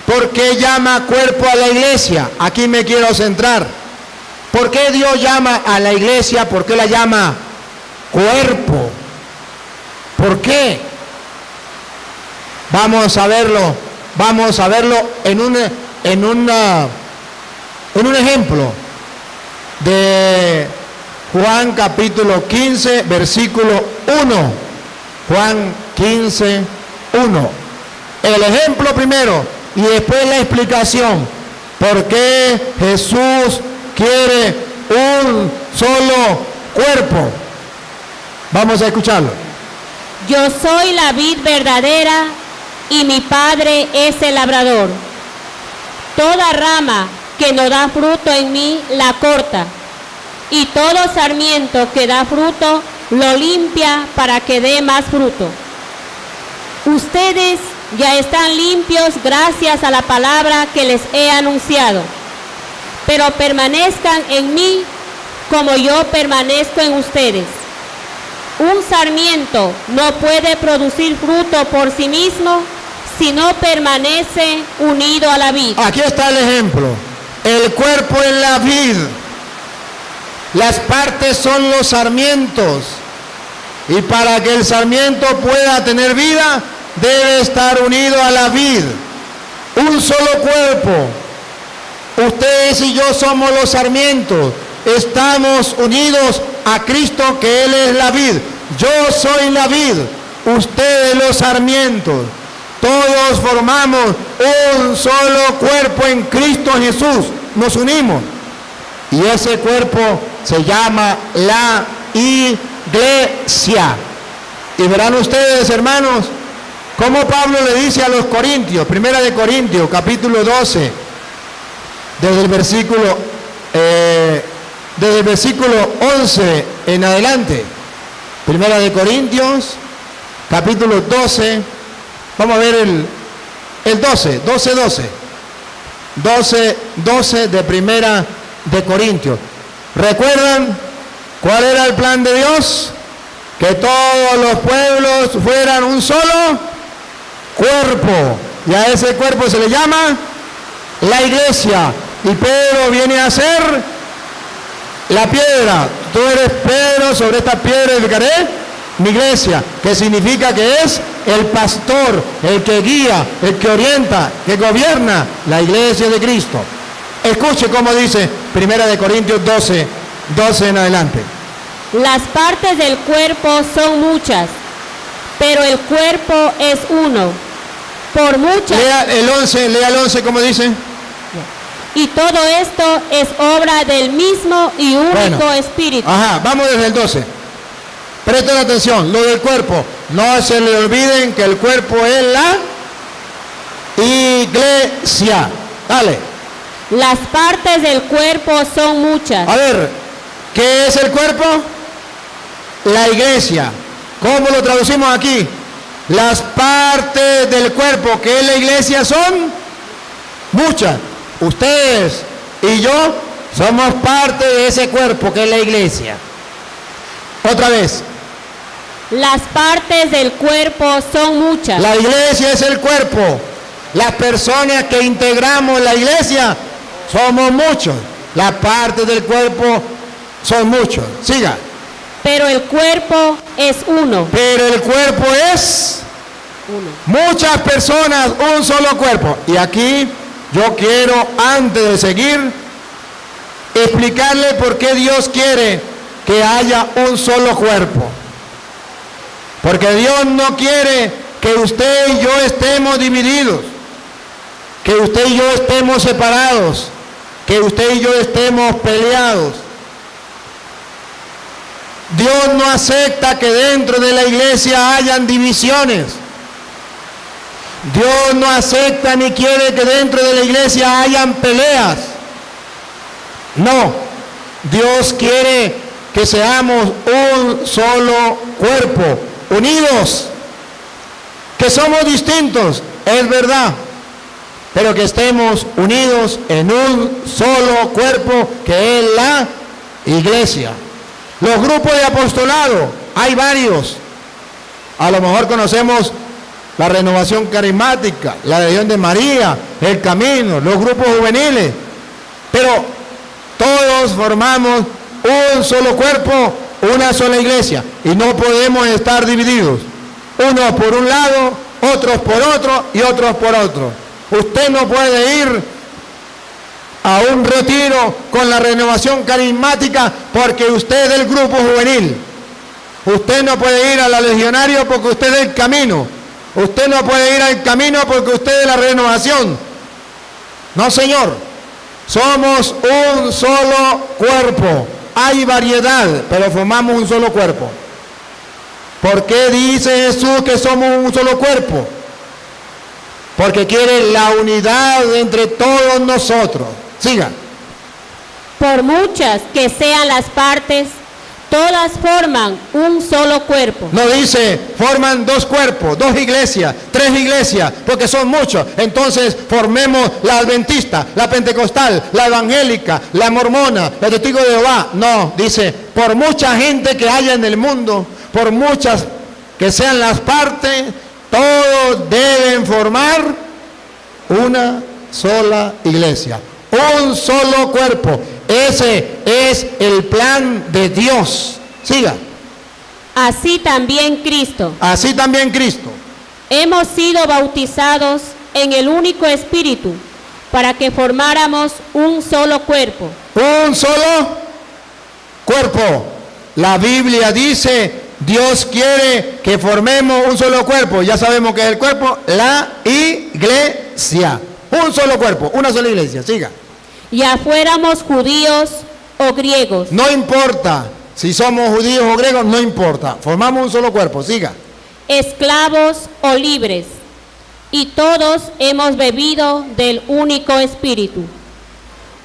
¿por qué llama cuerpo a la iglesia? Aquí me quiero centrar. ¿Por qué Dios llama a la iglesia? ¿Por qué la llama cuerpo? ¿Por qué? Vamos a verlo en un ejemplo de Juan capítulo 15, versículo 1. Juan 15, 1. El ejemplo primero y después la explicación. ¿Por qué Jesús quiere un solo cuerpo? Vamos a escucharlo. Yo soy la vid verdadera y mi Padre es el labrador. Toda rama que no da fruto en mí la corta, y todo sarmiento que da fruto lo limpia para que dé más fruto. Ustedes ya están limpios gracias a la palabra que les he anunciado, pero permanezcan en mí como yo permanezco en ustedes. Un sarmiento no puede producir fruto por sí mismo si no permanece unido a la vid. Aquí está el ejemplo. El cuerpo en la vid. Las partes son los sarmientos. Y para que el sarmiento pueda tener vida, debe estar unido a la vid. Un solo cuerpo. Ustedes y yo somos los sarmientos. Estamos unidos a Cristo, que Él es la vid. Yo soy la vid, ustedes los sarmientos. Todos formamos un solo cuerpo en Cristo Jesús. Nos unimos. Y ese cuerpo se llama la iglesia. Y verán ustedes, hermanos, cómo Pablo le dice a los corintios, 1 Corintios, capítulo 12, desde el versículo 11 en adelante. 1 Corintios, capítulo 12, vamos a ver el 12 de 1 Corintios. ¿Recuerdan cuál era el plan de Dios? Que todos los pueblos fueran un solo cuerpo. Y a ese cuerpo se le llama la iglesia. Y Pedro viene a ser la piedra. Tú eres Pedro, sobre esta piedra edificaré mi iglesia, que significa que es el pastor, el que guía, el que orienta, que gobierna la iglesia de Cristo. Escuche cómo dice 1 Corintios 12 en adelante. Las partes del cuerpo son muchas, pero el cuerpo es uno. Por muchas. Lea el 11 como dice. Y todo esto es obra del mismo y único Espíritu. Ajá, vamos desde el 12. Presten atención, lo del cuerpo. No se le olviden que el cuerpo es la iglesia. Dale. Las partes del cuerpo son muchas. A ver, ¿qué es el cuerpo? La iglesia. ¿Cómo lo traducimos aquí? Las partes del cuerpo que es la iglesia son muchas. Ustedes y yo somos parte de ese cuerpo que es la iglesia. Otra vez. Las partes del cuerpo son muchas. La iglesia es el cuerpo. Las personas que integramos la iglesia somos muchos. Las partes del cuerpo son muchos. Siga. Pero el cuerpo es uno. Pero el cuerpo es Uno. muchas personas, un solo cuerpo. Y aquí yo quiero, antes de seguir, explicarle por qué Dios quiere que haya un solo cuerpo. Porque Dios no quiere que usted y yo estemos divididos, que usted y yo estemos separados, que usted y yo estemos peleados. Dios no acepta que dentro de la iglesia hayan divisiones. Dios no acepta ni quiere que dentro de la iglesia hayan peleas. No, Dios quiere que seamos un solo cuerpo, unidos, que somos distintos, es verdad, pero que estemos unidos en un solo cuerpo que es la iglesia. Los grupos de apostolado, hay varios. A lo mejor conocemos la Renovación Carismática, la Legión de María, el Camino, los grupos juveniles, pero todos formamos un solo cuerpo, una sola iglesia, y no podemos estar divididos, unos por un lado, otros por otro y otros por otro. Usted no puede ir a un retiro con la Renovación Carismática porque usted es del grupo juvenil. Usted no puede ir a la Legionario porque usted es del Camino. Usted no puede ir al Camino porque usted es la Renovación. No, señor. Somos un solo cuerpo. Hay variedad, pero formamos un solo cuerpo. ¿Por qué dice Jesús que somos un solo cuerpo? Porque quiere la unidad entre todos nosotros. Siga. Por muchas que sean las partes, todas forman un solo cuerpo. No dice forman dos cuerpos, dos iglesias, tres iglesias, porque son muchos. Entonces formemos la adventista, la pentecostal, la evangélica, la mormona, la testigo de Jehová. No, dice por mucha gente que haya en el mundo, por muchas que sean las partes, todos deben formar una sola iglesia, un solo cuerpo. Ese es el plan de Dios. Siga. Así también Cristo. Así también Cristo. Hemos sido bautizados en el único Espíritu para que formáramos un solo cuerpo. Un solo cuerpo. La Biblia dice, Dios quiere que formemos un solo cuerpo. Ya sabemos que es el cuerpo, la iglesia. Un solo cuerpo, una sola iglesia. Siga. Ya fuéramos judíos o griegos, No importa si somos judíos o griegos, no importa. Formamos un solo cuerpo. Siga. esclavos o libres, y todos hemos bebido del único Espíritu.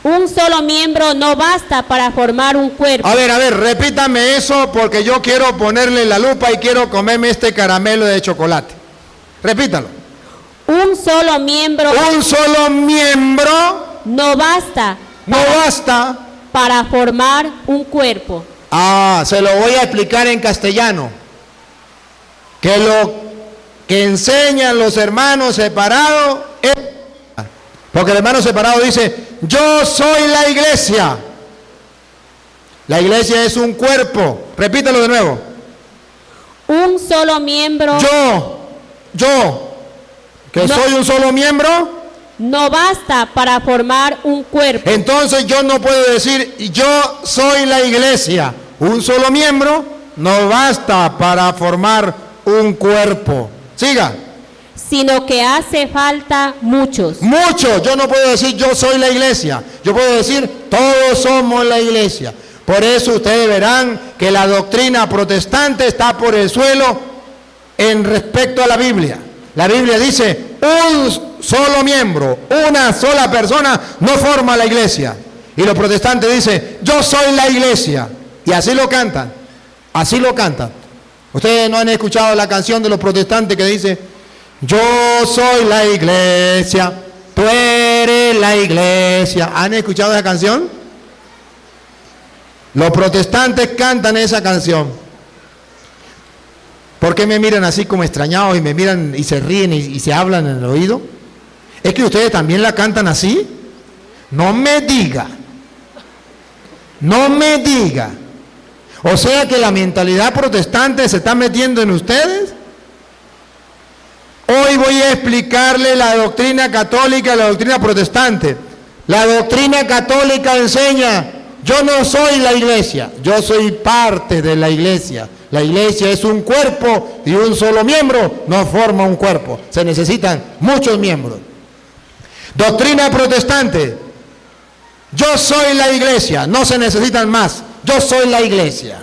Un solo miembro no basta para formar un cuerpo. A ver, repítame eso porque yo quiero ponerle la lupa y quiero comerme este caramelo de chocolate. Repítalo. Un solo miembro Un solo miembro no basta no basta. para formar un cuerpo. Se lo voy a explicar en castellano. Que lo que enseñan los hermanos separados es... Porque el hermano separado dice, yo soy la iglesia. La iglesia es un cuerpo. Repítelo de nuevo. Un solo miembro Yo, que No. soy un solo miembro, no basta para formar un cuerpo. entonces yo no puedo decir, yo soy la iglesia. Un solo miembro no basta para formar un cuerpo. Siga. Sino que hace falta muchos. Muchos. Yo no puedo decir yo soy la iglesia. Yo puedo decir todos somos la iglesia. Por eso ustedes verán que la doctrina protestante está por el suelo en respecto a la Biblia. La Biblia dice un solo miembro, una sola persona no forma la iglesia. Y los protestantes dicen yo soy la iglesia. Y así lo cantan. Así lo cantan. Ustedes no han escuchado la canción de los protestantes que dice yo soy la iglesia, tú eres la iglesia. ¿Han escuchado esa canción? Los protestantes cantan esa canción. ¿Por qué me miran así como extrañados y me miran y se ríen y se hablan en el oído? ¿Es que ustedes también la cantan así? No me diga. No me diga. O sea que la mentalidad protestante se está metiendo en ustedes. Hoy voy a explicarle la doctrina católica y la doctrina protestante. La doctrina católica enseña, yo no soy la iglesia, yo soy parte de la iglesia. La iglesia es un cuerpo y un solo miembro no forma un cuerpo. Se necesitan muchos miembros. Doctrina protestante, yo soy la iglesia, no se necesitan más, yo soy la iglesia.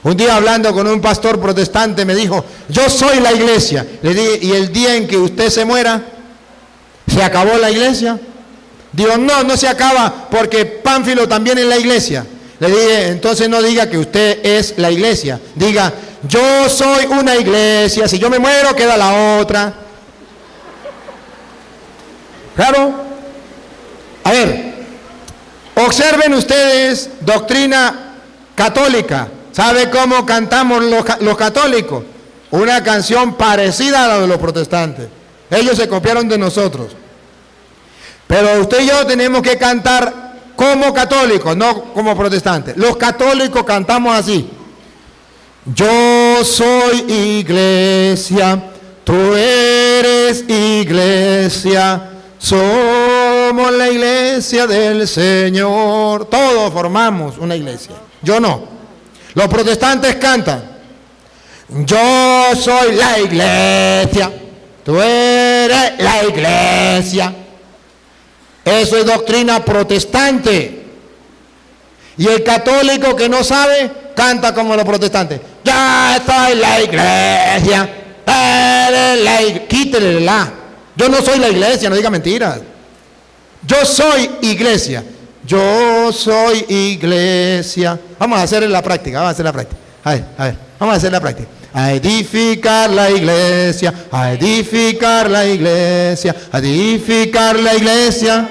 Un día hablando con un pastor protestante me dijo, yo soy la iglesia. Le dije, ¿y el día en que usted se muera, se acabó la iglesia? Digo, no se acaba porque Pánfilo también es la iglesia. Le dije, entonces no diga que usted es la iglesia. Diga, yo soy una iglesia, si yo me muero queda la otra. Claro. A ver, observen ustedes doctrina católica. ¿Sabe cómo cantamos los católicos? Una canción parecida a la de los protestantes. Ellos se copiaron de nosotros. Pero usted y yo tenemos que cantar como católicos, no como protestantes. Los católicos cantamos así. Yo soy iglesia, tú eres iglesia, somos la iglesia del Señor. Todos formamos una iglesia. Yo no. Los protestantes cantan. Yo soy la iglesia, tú eres la iglesia. Eso es doctrina protestante. Y el católico que no sabe, canta como los protestantes. Yo soy la iglesia, eres la iglesia. Quítele la. Yo no soy la iglesia, no diga mentiras. Yo soy iglesia. Yo soy iglesia. Vamos a hacer la práctica, vamos a hacer la práctica. A ver, vamos a hacer la práctica. A edificar la iglesia, a edificar la iglesia, a edificar la iglesia.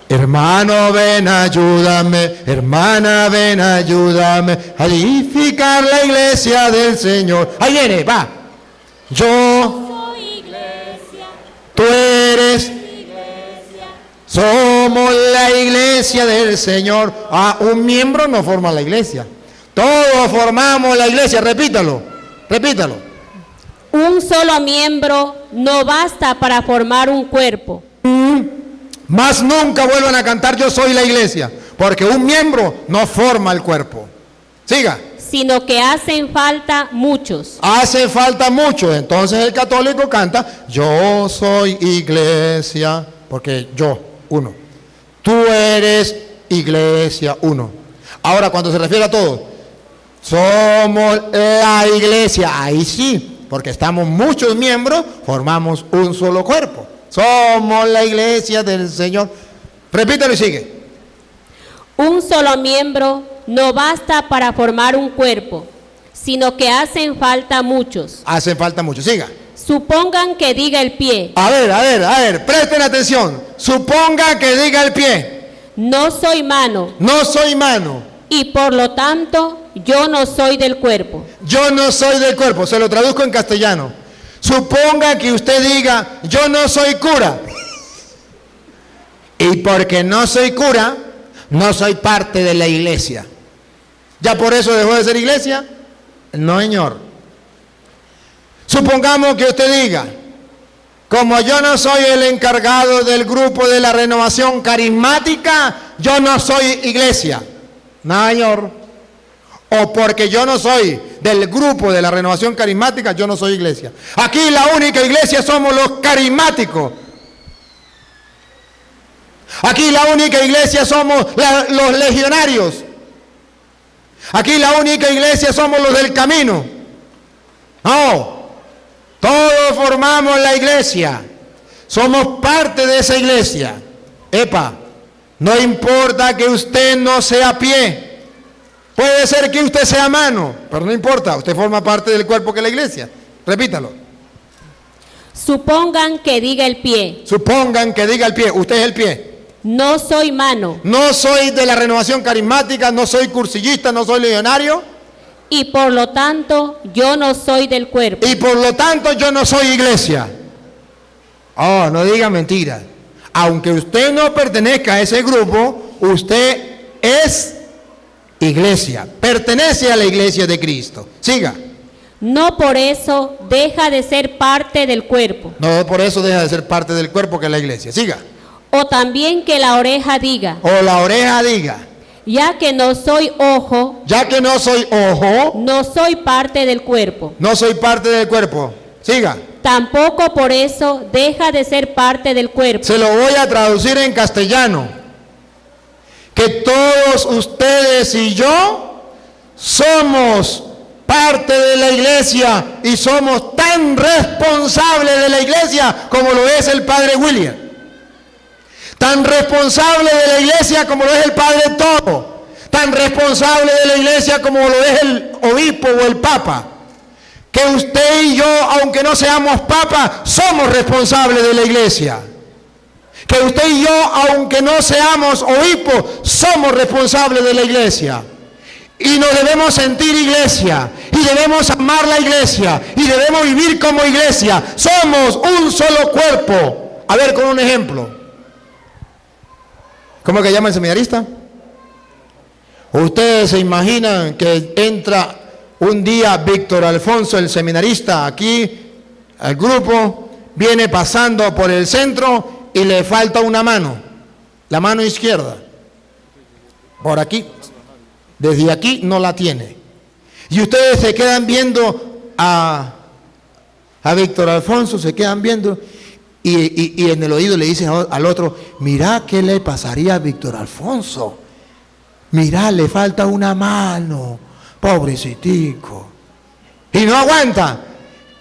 Hermano, ven, ayúdame, hermana, ven, ayúdame, a edificar la iglesia del Señor. Ahí viene, va. Yo soy iglesia, tú eres iglesia, somos la iglesia del Señor. Un miembro no forma la iglesia. Todos formamos la iglesia, repítalo. un solo miembro no basta para formar un cuerpo. Más nunca vuelvan a cantar yo soy la iglesia, porque un miembro no forma el cuerpo. Siga. Sino que hacen falta muchos. Hace falta mucho. Entonces el católico canta yo soy iglesia, porque yo, uno. Tú eres iglesia, uno. Ahora cuando se refiere a todos, somos la iglesia, ahí sí, porque estamos muchos miembros, formamos un solo cuerpo. Somos la iglesia del Señor. Repítelo y sigue. Un solo miembro no basta para formar un cuerpo, sino que hacen falta muchos. Hacen falta muchos, siga. Supongan que diga el pie, A ver, presten atención. Suponga que diga el pie, no soy mano, no soy mano, y por lo tanto yo no soy del cuerpo. yo no soy del cuerpo. Se lo traduzco en castellano. Suponga que usted diga, yo no soy cura. Y porque no soy cura, no soy parte de la iglesia. ¿Ya por eso dejó de ser iglesia? No, señor. Supongamos que usted diga, como yo no soy el encargado del grupo de la renovación carismática, yo no soy iglesia. No, señor. O porque yo no soy del grupo de la renovación carismática, yo no soy iglesia. Aquí la única iglesia somos los carismáticos. Aquí la única iglesia somos los legionarios. Aquí la única iglesia somos los del camino. No, todos formamos la iglesia. Somos parte de esa iglesia. Epa, no importa que usted no sea pie. Puede ser que usted sea mano, pero no importa, usted forma parte del cuerpo que es la iglesia. Repítalo. Supongan que diga el pie, Supongan que diga el pie, usted es el pie. no soy mano, No soy de la renovación carismática, no soy cursillista, no soy legionario, y por lo tanto yo no soy del cuerpo. y por lo tanto yo no soy iglesia. Oh, no diga mentiras. Aunque usted no pertenezca a ese grupo, usted es iglesia, pertenece a la iglesia de Cristo. Siga. No por eso deja de ser parte del cuerpo. No por eso deja de ser parte del cuerpo que es la iglesia. Siga. O también que la oreja diga, O la oreja diga, ya que no soy ojo, ya que no soy ojo, no soy parte del cuerpo. no soy parte del cuerpo. Siga. Tampoco por eso deja de ser parte del cuerpo. Se lo voy a traducir en castellano. Que todos ustedes y yo somos parte de la iglesia y somos tan responsables de la iglesia como lo es el padre William. Tan responsable de la iglesia como lo es el padre Todo. Tan responsable de la iglesia como lo es el obispo o el papa. que usted y yo, aunque no seamos papa, somos responsables de la iglesia. Que usted y yo, aunque no seamos obispos, somos responsables de la iglesia. Y nos debemos sentir iglesia, y debemos amar la iglesia, y debemos vivir como iglesia. Somos un solo cuerpo. A ver, con un ejemplo. ¿Cómo que llama el seminarista? Ustedes se imaginan que entra un día Víctor Alfonso, el seminarista, aquí al grupo, viene pasando por el centro y le falta una mano, la mano izquierda, por aquí, desde aquí no la tiene. Y ustedes se quedan viendo a Víctor Alfonso, se quedan viendo y en el oído le dicen al otro, mira qué le pasaría a Víctor Alfonso, mira, le falta una mano, pobrecitico. Y no aguanta.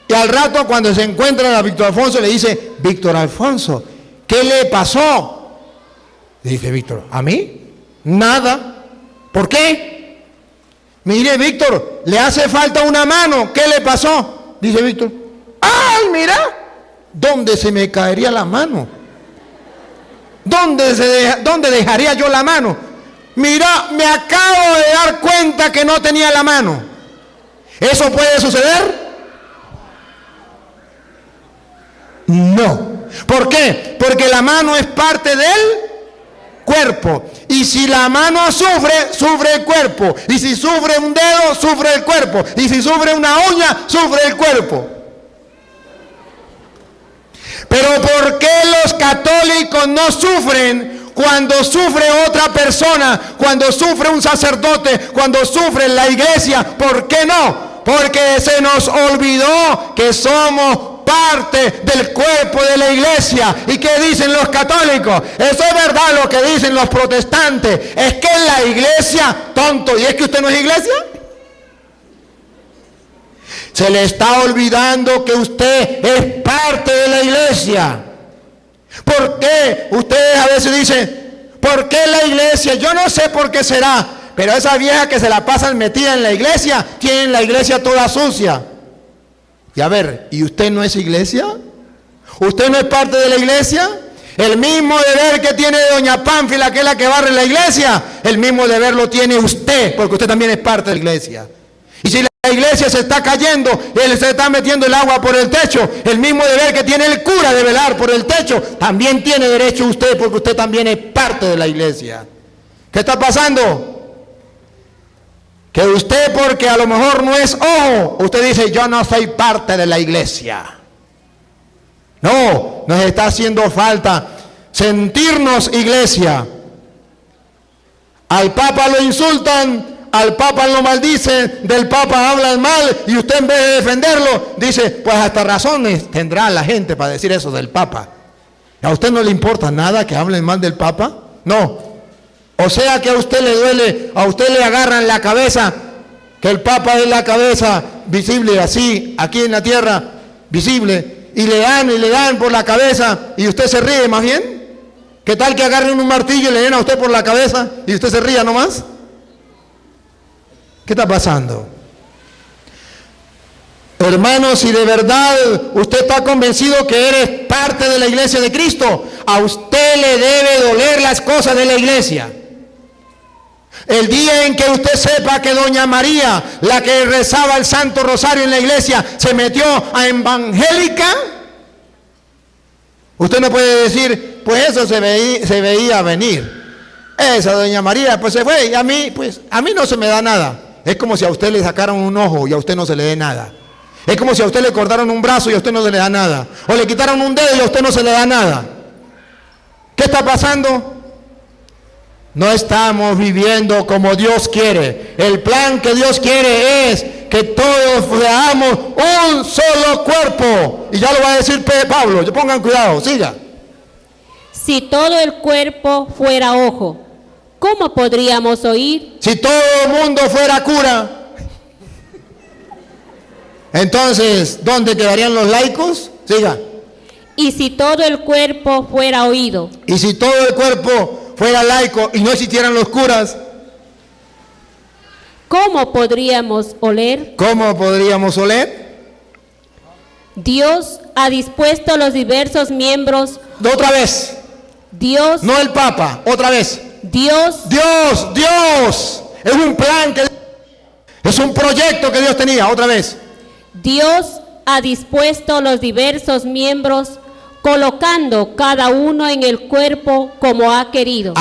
Y al rato cuando se encuentran a Víctor Alfonso le dice, Víctor Alfonso, ¿qué le pasó? Le dice Víctor, ¿a mí? Nada. ¿Por qué? Mire, Víctor, le hace falta una mano. ¿Qué le pasó? Dice Víctor, ¡ay, mira! ¿Dónde se me caería la mano? ¿Dónde dejaría yo la mano? Mira, me acabo de dar cuenta que no tenía la mano. ¿Eso puede suceder? No. ¿Por qué? Porque la mano es parte del cuerpo. Y si la mano sufre, sufre el cuerpo. Y si sufre un dedo, sufre el cuerpo. Y si sufre una uña, sufre el cuerpo. Pero ¿por qué los católicos no sufren cuando sufre otra persona, cuando sufre un sacerdote, cuando sufre la iglesia? ¿Por qué no? Porque se nos olvidó que somos parte del cuerpo de la iglesia. ¿Y qué dicen los católicos? Eso es verdad lo que dicen los protestantes. Es que la iglesia, tonto, ¿y es que usted no es iglesia? Se le está olvidando que usted es parte de la iglesia. ¿Por qué? Ustedes a veces dicen, ¿por qué la iglesia? Yo no sé por qué será, pero esa vieja que se la pasan metida en la iglesia, tienen la iglesia toda sucia. Y a ver, ¿y usted no es iglesia? ¿Usted no es parte de la iglesia? El mismo deber que tiene doña Pánfila, que es la que barre la iglesia, el mismo deber lo tiene usted, porque usted también es parte de la iglesia. Y si la iglesia se está cayendo, él se está metiendo el agua por el techo, el mismo deber que tiene el cura de velar por el techo, también tiene derecho usted, porque usted también es parte de la iglesia. ¿Qué está pasando? Que usted, porque a lo mejor no es ojo, usted dice, yo no soy parte de la iglesia. No, nos está haciendo falta sentirnos iglesia. Al Papa lo insultan, al Papa lo maldicen, del Papa hablan mal, y usted en vez de defenderlo, dice, pues hasta razones tendrá la gente para decir eso del Papa. ¿A usted no le importa nada que hablen mal del Papa? No. O sea que a usted le duele, a usted le agarran la cabeza, que el Papa es la cabeza visible así, aquí en la tierra, visible, y le dan por la cabeza, y usted se ríe más bien. ¿Qué tal que agarren un martillo y le den a usted por la cabeza, y usted se ría nomás? ¿Qué está pasando? Hermanos, si de verdad usted está convencido que eres parte de la iglesia de Cristo, a usted le debe doler las cosas de la iglesia. El día en que usted sepa que doña María, la que rezaba el Santo Rosario en la iglesia, se metió a evangélica, usted no puede decir, pues eso se veía venir. Esa doña María pues se fue, y a mí no se me da nada. Es como si a usted le sacaran un ojo y a usted no se le dé nada. Es como si a usted le cortaron un brazo y a usted no se le da nada. O le quitaron un dedo y a usted no se le da nada. ¿Qué está pasando? No estamos viviendo como Dios quiere. El plan que Dios quiere es que todos seamos un solo cuerpo. Y ya lo va a decir Pablo. Pongan cuidado, siga. Si todo el cuerpo fuera ojo, ¿cómo podríamos oír? Si todo el mundo fuera cura, entonces, ¿dónde quedarían los laicos? Siga. Y si todo el cuerpo fuera oído. Y si todo el cuerpo fuera laico y no existieran los curas, ¿cómo podríamos oler? ¿cómo podríamos oler? Dios ha dispuesto los diversos miembros. Otra vez. Dios, No el Papa, otra vez. Dios, Dios. Es un plan es un proyecto que Dios tenía, otra vez. Dios ha dispuesto los diversos miembros, colocando cada uno en el cuerpo como ha querido.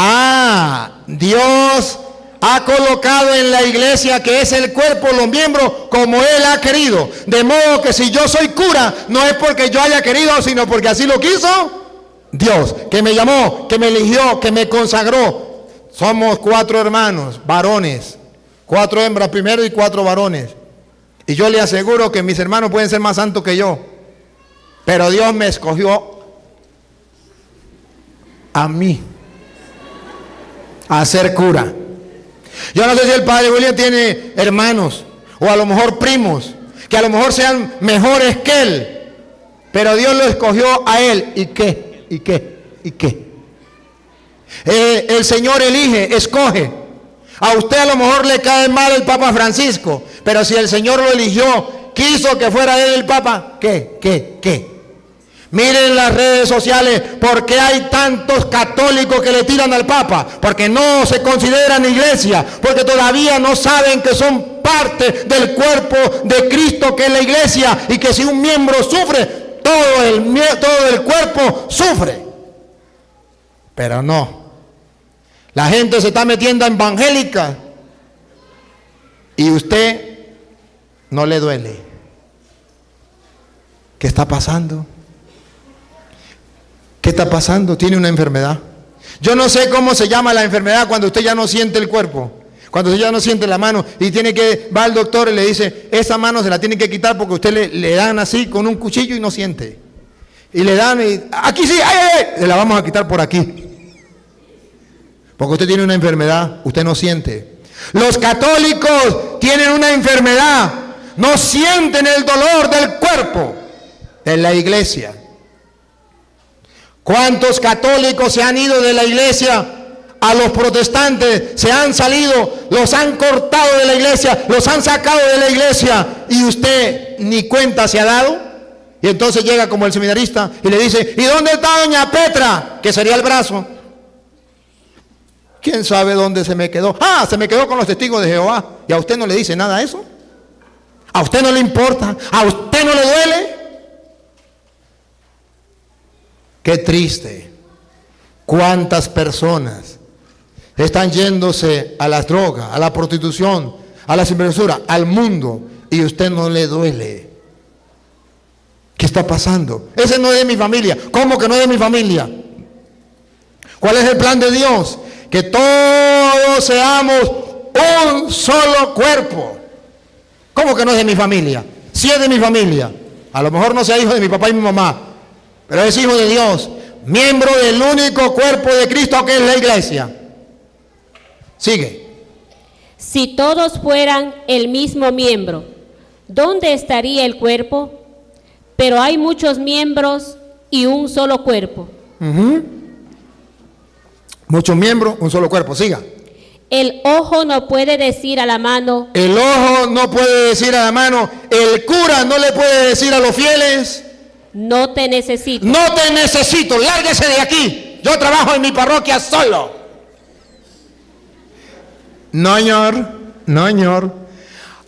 Dios ha colocado en la iglesia, que es el cuerpo, los miembros como Él ha querido. De modo que si yo soy cura, no es porque yo haya querido, sino porque así lo quiso Dios, que me llamó, que me eligió, que me consagró. Somos 4 hermanos, varones, 4 hembras primero y 4 varones. Y yo le aseguro que mis hermanos pueden ser más santos que yo, pero Dios me escogió a mí a ser cura. Yo no sé si el padre William tiene hermanos o a lo mejor primos que a lo mejor sean mejores que él, pero Dios lo escogió a él. ¿Y qué? El Señor elige, escoge. A usted a lo mejor le cae mal el Papa Francisco, pero si el Señor lo eligió, quiso que fuera él el Papa, ¿qué? Miren las redes sociales, ¿por qué hay tantos católicos que le tiran al Papa? Porque no se consideran iglesia, porque todavía no saben que son parte del cuerpo de Cristo, que es la iglesia, y que si un miembro sufre, todo el cuerpo sufre. Pero no. La gente se está metiendo en evangélica y usted no le duele. ¿Qué está pasando? ¿Qué está pasando? Tiene una enfermedad. Yo no sé cómo se llama la enfermedad cuando usted ya no siente el cuerpo, cuando usted ya no siente la mano y va al doctor y le dice, esa mano se la tiene que quitar porque usted le dan así con un cuchillo y no siente. Y le dan, aquí sí, ¡ay! Le la vamos a quitar por aquí. Porque usted tiene una enfermedad, usted no siente. Los católicos tienen una enfermedad, no sienten el dolor del cuerpo de la iglesia. ¿Cuántos católicos se han ido de la iglesia a los protestantes? Se han salido, los han cortado de la iglesia, los han sacado de la iglesia y usted ni cuenta se ha dado. Y entonces llega como el seminarista y le dice, ¿y dónde está doña Petra? Que sería el brazo. ¿Quién sabe dónde se me quedó? Se me quedó con los testigos de Jehová. ¿Y a usted no le dice nada eso? ¿A usted no le importa? ¿A usted no le duele? Qué triste. ¿Cuántas personas están yéndose a las drogas, a la prostitución, a la sinvergüenza, al mundo, y a usted no le duele? ¿Qué está pasando? Ese no es de mi familia. ¿Cómo que no es de mi familia? ¿Cuál es el plan de Dios? Que todos seamos un solo cuerpo. ¿Cómo que no es de mi familia? Sí es de mi familia. A lo mejor no sea hijo de mi papá y mi mamá, pero es hijo de Dios, miembro del único cuerpo de Cristo que es la iglesia. Sigue. Si todos fueran el mismo miembro, ¿dónde estaría el cuerpo? Pero hay muchos miembros y un solo cuerpo. Muchos miembros, un solo cuerpo. Siga. El ojo no puede decir a la mano. El ojo no puede decir a la mano. El cura no le puede decir a los fieles, no te necesito. No te necesito, lárguese de aquí. Yo trabajo en mi parroquia solo. No, señor.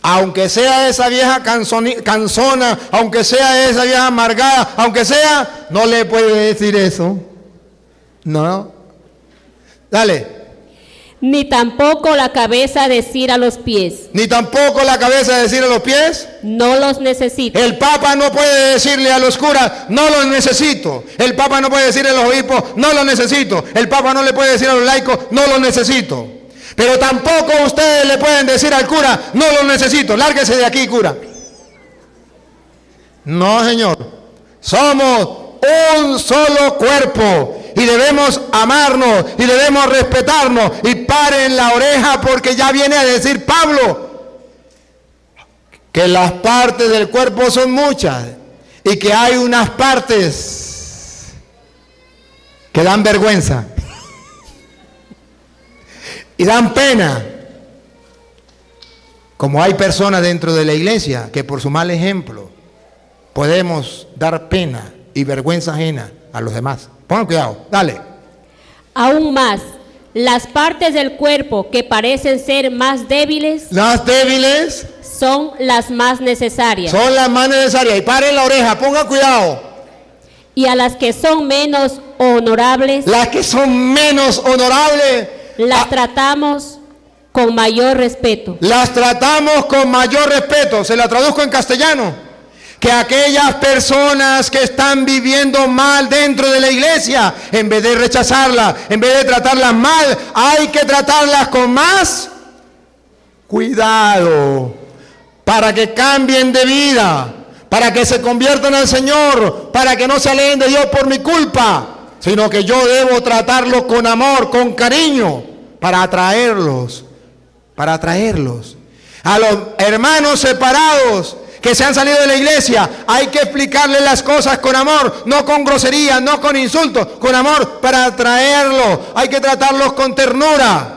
Aunque sea esa vieja cansona, aunque sea esa vieja amargada, aunque sea, no le puede decir eso. No. Dale. Ni tampoco la cabeza decir a los pies. Ni tampoco la cabeza decir a los pies. No los necesito. El Papa no puede decirle a los curas, no los necesito. El Papa no puede decirle a los obispos, no los necesito. El Papa no le puede decir a los laicos, no los necesito. Pero tampoco ustedes le pueden decir al cura, no los necesito. Lárguese de aquí, cura. No, señor. Somos un solo cuerpo. Y debemos amarnos y debemos respetarnos. Y paren la oreja porque ya viene a decir Pablo que las partes del cuerpo son muchas y que hay unas partes que dan vergüenza y dan pena. Como hay personas dentro de la iglesia que por su mal ejemplo, podemos dar pena y vergüenza ajena a los demás. Pongan cuidado, dale. Aún más, las partes del cuerpo que parecen ser más débiles Las débiles son las más necesarias. son las más necesarias. Y paren la oreja, pongan cuidado. Y a las que son menos honorables, Las que son menos honorables, las tratamos con mayor respeto. las tratamos con mayor respeto. Se la traduzco en castellano. Que aquellas personas que están viviendo mal dentro de la iglesia, en vez de rechazarlas, en vez de tratarlas mal, hay que tratarlas con más cuidado, para que cambien de vida, para que se conviertan al Señor, para que no se alejen de Dios por mi culpa, sino que yo debo tratarlos con amor, con cariño, para atraerlos. A los hermanos separados que se han salido de la iglesia, hay que explicarles las cosas con amor, no con groserías, no con insultos, con amor para atraerlos. Hay que tratarlos con ternura.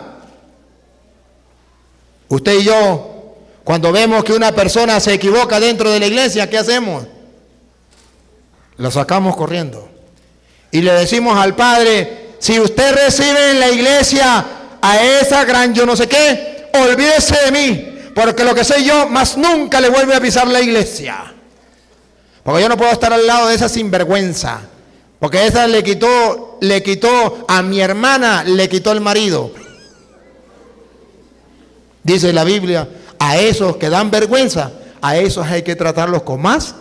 Usted y yo, cuando vemos que una persona se equivoca dentro de la iglesia, ¿qué hacemos? Lo sacamos corriendo y le decimos al Padre: si usted recibe en la iglesia a esa gran yo no sé qué, olvídese de mí, porque lo que sé yo, más nunca le vuelve a pisar la iglesia. Porque yo no puedo estar al lado de esa sinvergüenza. Porque esa le quitó a mi hermana, le quitó el marido. Dice la Biblia, a esos que dan vergüenza, a esos hay que tratarlos con más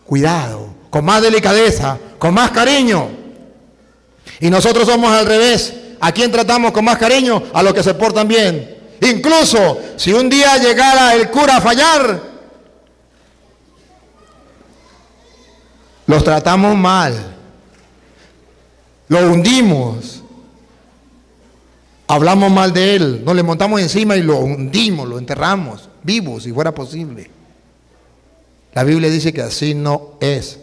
cuidado, con más delicadeza, con más cariño. Y nosotros somos al revés. ¿A quién tratamos con más cariño? A los que se portan bien. Incluso si un día llegara el cura a fallar, los tratamos mal, lo hundimos, hablamos mal de él, nos le montamos encima y lo hundimos, lo enterramos vivo si fuera posible. La Biblia dice que así no es,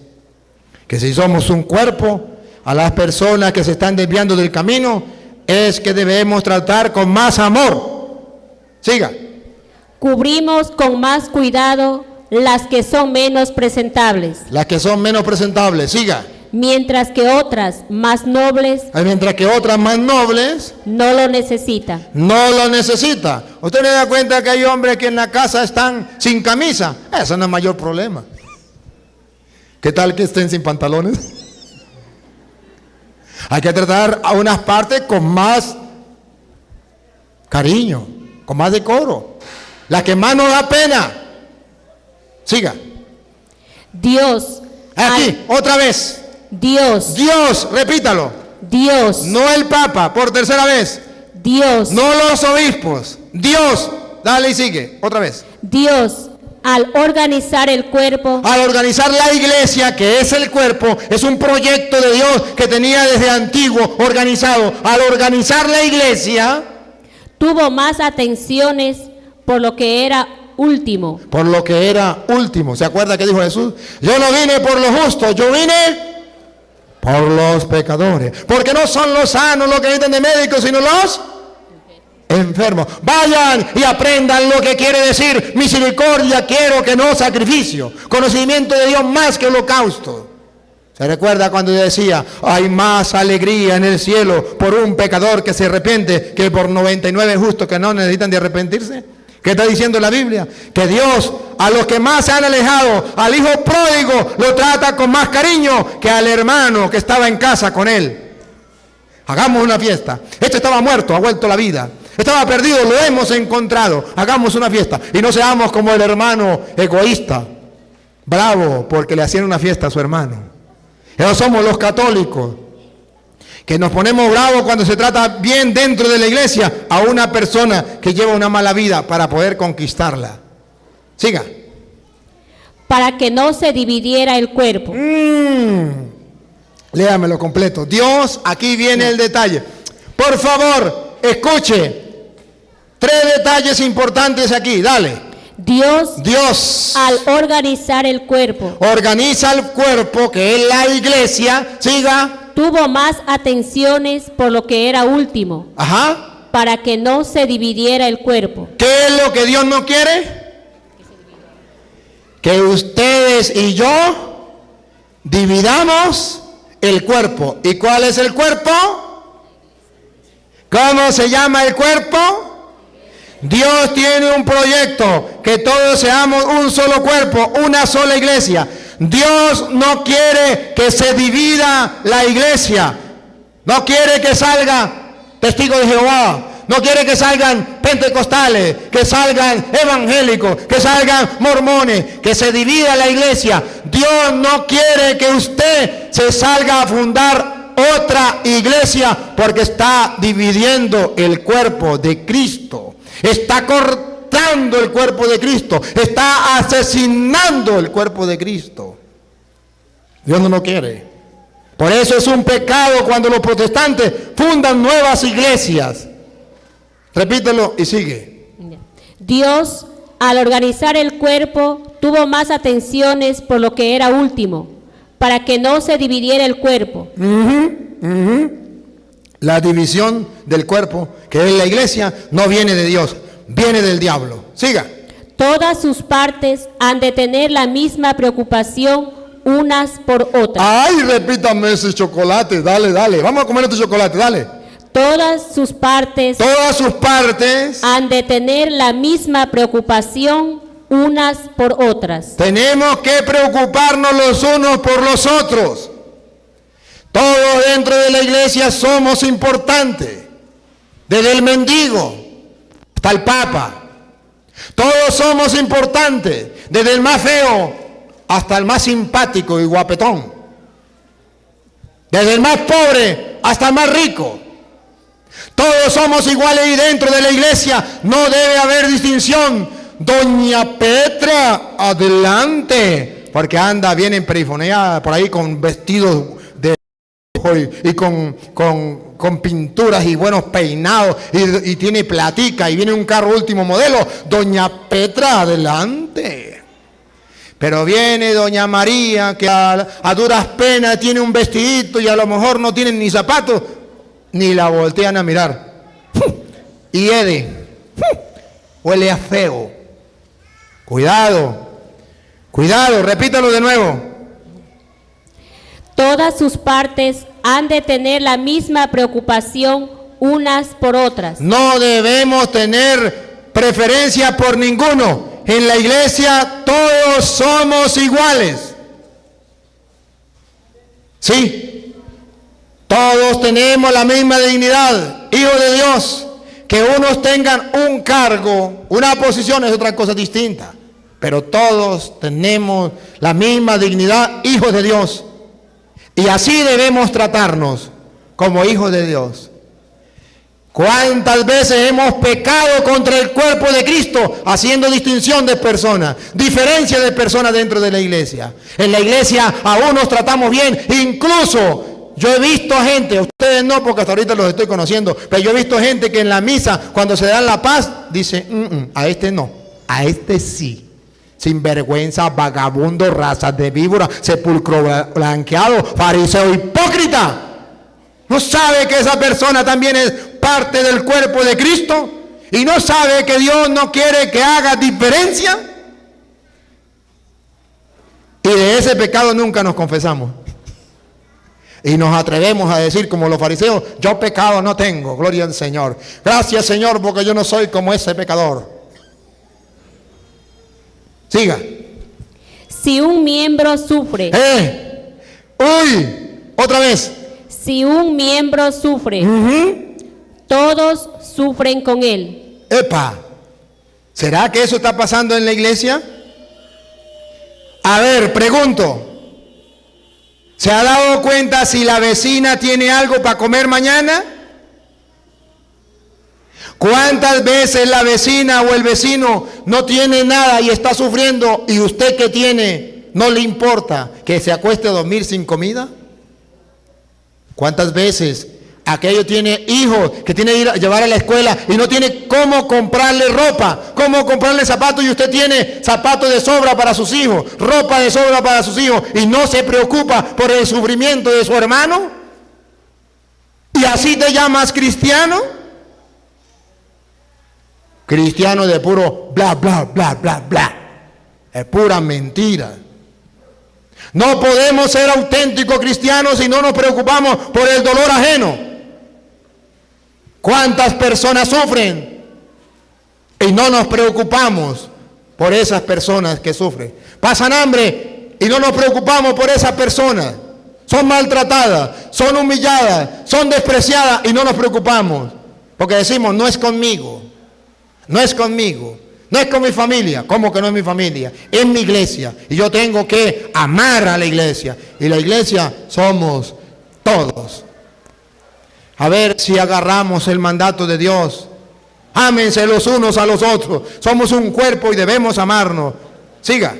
que si somos un cuerpo, a las personas que se están desviando del camino, es que debemos tratar con más amor. Siga. Cubrimos con más cuidado las que son menos presentables, Las que son menos presentables, siga. mientras que otras más nobles Mientras que otras más nobles no lo necesitan. no lo necesitan. ¿Usted le da cuenta que hay hombres que en la casa están sin camisa? Eso no es mayor problema. ¿Qué tal que estén sin pantalones? Hay que tratar a unas partes con más cariño, con más decoro. La que más nos da pena. Siga. Dios, Aquí, otra vez. Dios, Repítalo. Dios, No el Papa, por tercera vez. Dios, No los obispos. Dios. Dale y sigue, otra vez. Dios, al organizar el cuerpo, Al organizar la iglesia, que es el cuerpo, es un proyecto de Dios que tenía desde antiguo organizado. Al organizar la iglesia, tuvo más atenciones por lo que era último. por lo que era último. ¿Se acuerda que dijo Jesús? Yo no vine por los justos, yo vine por los pecadores. Porque no son los sanos los que necesitan de médicos, sino los enfermos. Vayan y aprendan lo que quiere decir misericordia, quiero que no sacrificio. Conocimiento de Dios más que holocausto. ¿Se recuerda cuando decía, hay más alegría en el cielo por un pecador que se arrepiente que por 99 justos que no necesitan de arrepentirse? ¿Qué está diciendo la Biblia? Que Dios a los que más se han alejado, al hijo pródigo, lo trata con más cariño que al hermano que estaba en casa con él. Hagamos una fiesta. Este estaba muerto, ha vuelto a la vida. Estaba perdido, lo hemos encontrado. Hagamos una fiesta. Y no seamos como el hermano egoísta, bravo porque le hacían una fiesta a su hermano. Esos somos los católicos, que nos ponemos bravos cuando se trata bien dentro de la iglesia a una persona que lleva una mala vida para poder conquistarla. Siga. Para que no se dividiera el cuerpo. Léamelo completo. Dios, aquí viene el detalle. Por favor, escuche. 3 detalles importantes aquí, dale. Dios, al organizar el cuerpo, organiza el cuerpo, que es la iglesia. Siga. tuvo más atenciones por lo que era último, Ajá. para que no se dividiera el cuerpo. ¿Qué es lo que Dios no quiere? que ustedes y yo dividamos el cuerpo. ¿Y cuál es el cuerpo? ¿Cómo se llama el cuerpo? Dios tiene un proyecto, que todos seamos un solo cuerpo, una sola iglesia. Dios no quiere que se divida la iglesia. No quiere que salga testigos de Jehová. No quiere que salgan pentecostales, que salgan evangélicos, que salgan mormones, que se divida la iglesia. Dios no quiere que usted se salga a fundar otra iglesia, porque está dividiendo el cuerpo de Cristo. Está cortando el cuerpo de Cristo. Está asesinando el cuerpo de Cristo. Dios no lo quiere. Por eso es un pecado cuando los protestantes fundan nuevas iglesias. Repítelo y sigue. Dios, al organizar el cuerpo, tuvo más atenciones por lo que era último, para que no se dividiera el cuerpo. La división del cuerpo, que es la iglesia, no viene de Dios, viene del diablo. Siga. Todas sus partes han de tener la misma preocupación unas por otras. Ay, repítame ese chocolate, dale, dale. Vamos a comer este chocolate, dale. Todas sus partes han de tener la misma preocupación unas por otras. Tenemos que preocuparnos los unos por los otros. Todos dentro de la iglesia somos importantes. Desde el mendigo hasta el papa. Todos somos importantes. Desde el más feo hasta el más simpático y guapetón. Desde el más pobre hasta el más rico. Todos somos iguales y dentro de la iglesia no debe haber distinción. Doña Petra, adelante, porque anda bien emperifoneada por ahí con vestidos de y con pinturas y buenos peinados y tiene platica y viene un carro último modelo. Doña Petra, adelante. Pero viene doña María, que a duras penas tiene un vestidito y a lo mejor no tienen ni zapatos, ni la voltean a mirar. Y Ede, huele a feo. Cuidado, cuidado, repítalo de nuevo. Todas sus partes han de tener la misma preocupación unas por otras. No debemos tener preferencia por ninguno. En la iglesia todos somos iguales. ¿Sí? Todos tenemos la misma dignidad, hijos de Dios. Que unos tengan un cargo, una posición es otra cosa distinta. Pero todos tenemos la misma dignidad, hijos de Dios. Y así debemos tratarnos como hijos de Dios. ¿Cuántas veces hemos pecado contra el cuerpo de Cristo haciendo distinción de personas, diferencia de personas dentro de la iglesia? En la iglesia aún nos tratamos bien, incluso yo he visto gente, ustedes no porque hasta ahorita los estoy conociendo, pero yo he visto gente que en la misa cuando se dan la paz dice, a este no, a este sí. Sinvergüenza, vagabundo, raza de víbora, sepulcro blanqueado, fariseo hipócrita. ¿No sabe que esa persona también es parte del cuerpo de Cristo? ¿Y no sabe que Dios no quiere que haga diferencia? Y de ese pecado nunca nos confesamos. Y nos atrevemos a decir como los fariseos, yo pecado no tengo, gloria al Señor. Gracias Señor porque yo no soy como ese pecador. Siga. Si un miembro sufre. Otra vez. Si un miembro sufre, todos sufren con él. Epa, ¿será que eso está pasando en la iglesia? A ver, pregunto. ¿Se ha dado cuenta si la vecina tiene algo para comer mañana? ¿Cuántas veces la vecina o el vecino no tiene nada y está sufriendo y usted que tiene no le importa que se acueste a dormir sin comida? ¿Cuántas veces aquello tiene hijos que tiene que ir a llevar a la escuela y no tiene cómo comprarle ropa, cómo comprarle zapatos y usted tiene zapatos de sobra para sus hijos, ropa de sobra para sus hijos y no se preocupa por el sufrimiento de su hermano? ¿Y así te llamas cristiano? Cristiano de puro bla, bla, bla, bla, bla. Es pura mentira. No podemos ser auténticos cristianos si no nos preocupamos por el dolor ajeno. ¿Cuántas personas sufren? Y no nos preocupamos por esas personas que sufren. Pasan hambre y no nos preocupamos por esas personas. Son maltratadas, son humilladas, son despreciadas y no nos preocupamos. Porque decimos, no es conmigo, no es conmigo, no es con mi familia. ¿Cómo que no es mi familia? Es mi iglesia. Y yo tengo que amar a la iglesia. Y la iglesia somos todos. A ver si agarramos el mandato de Dios. Ámense los unos a los otros. Somos un cuerpo y debemos amarnos. Siga.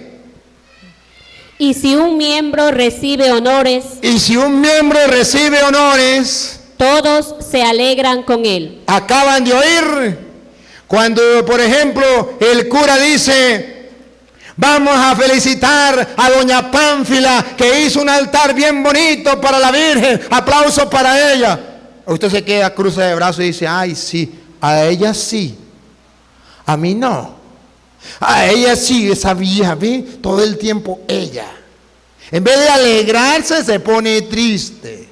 Y si un miembro recibe honores, Y si un miembro recibe honores, todos se alegran con él. acaban de oír cuando, por ejemplo, el cura dice, vamos a felicitar a doña Pánfila que hizo un altar bien bonito para la Virgen. Aplausos para ella. Usted se queda, cruza de brazos y dice, ay, sí, a ella sí, a mí no. A ella sí, esa vieja, ¿ve? Todo el tiempo ella. En vez de alegrarse, se pone triste.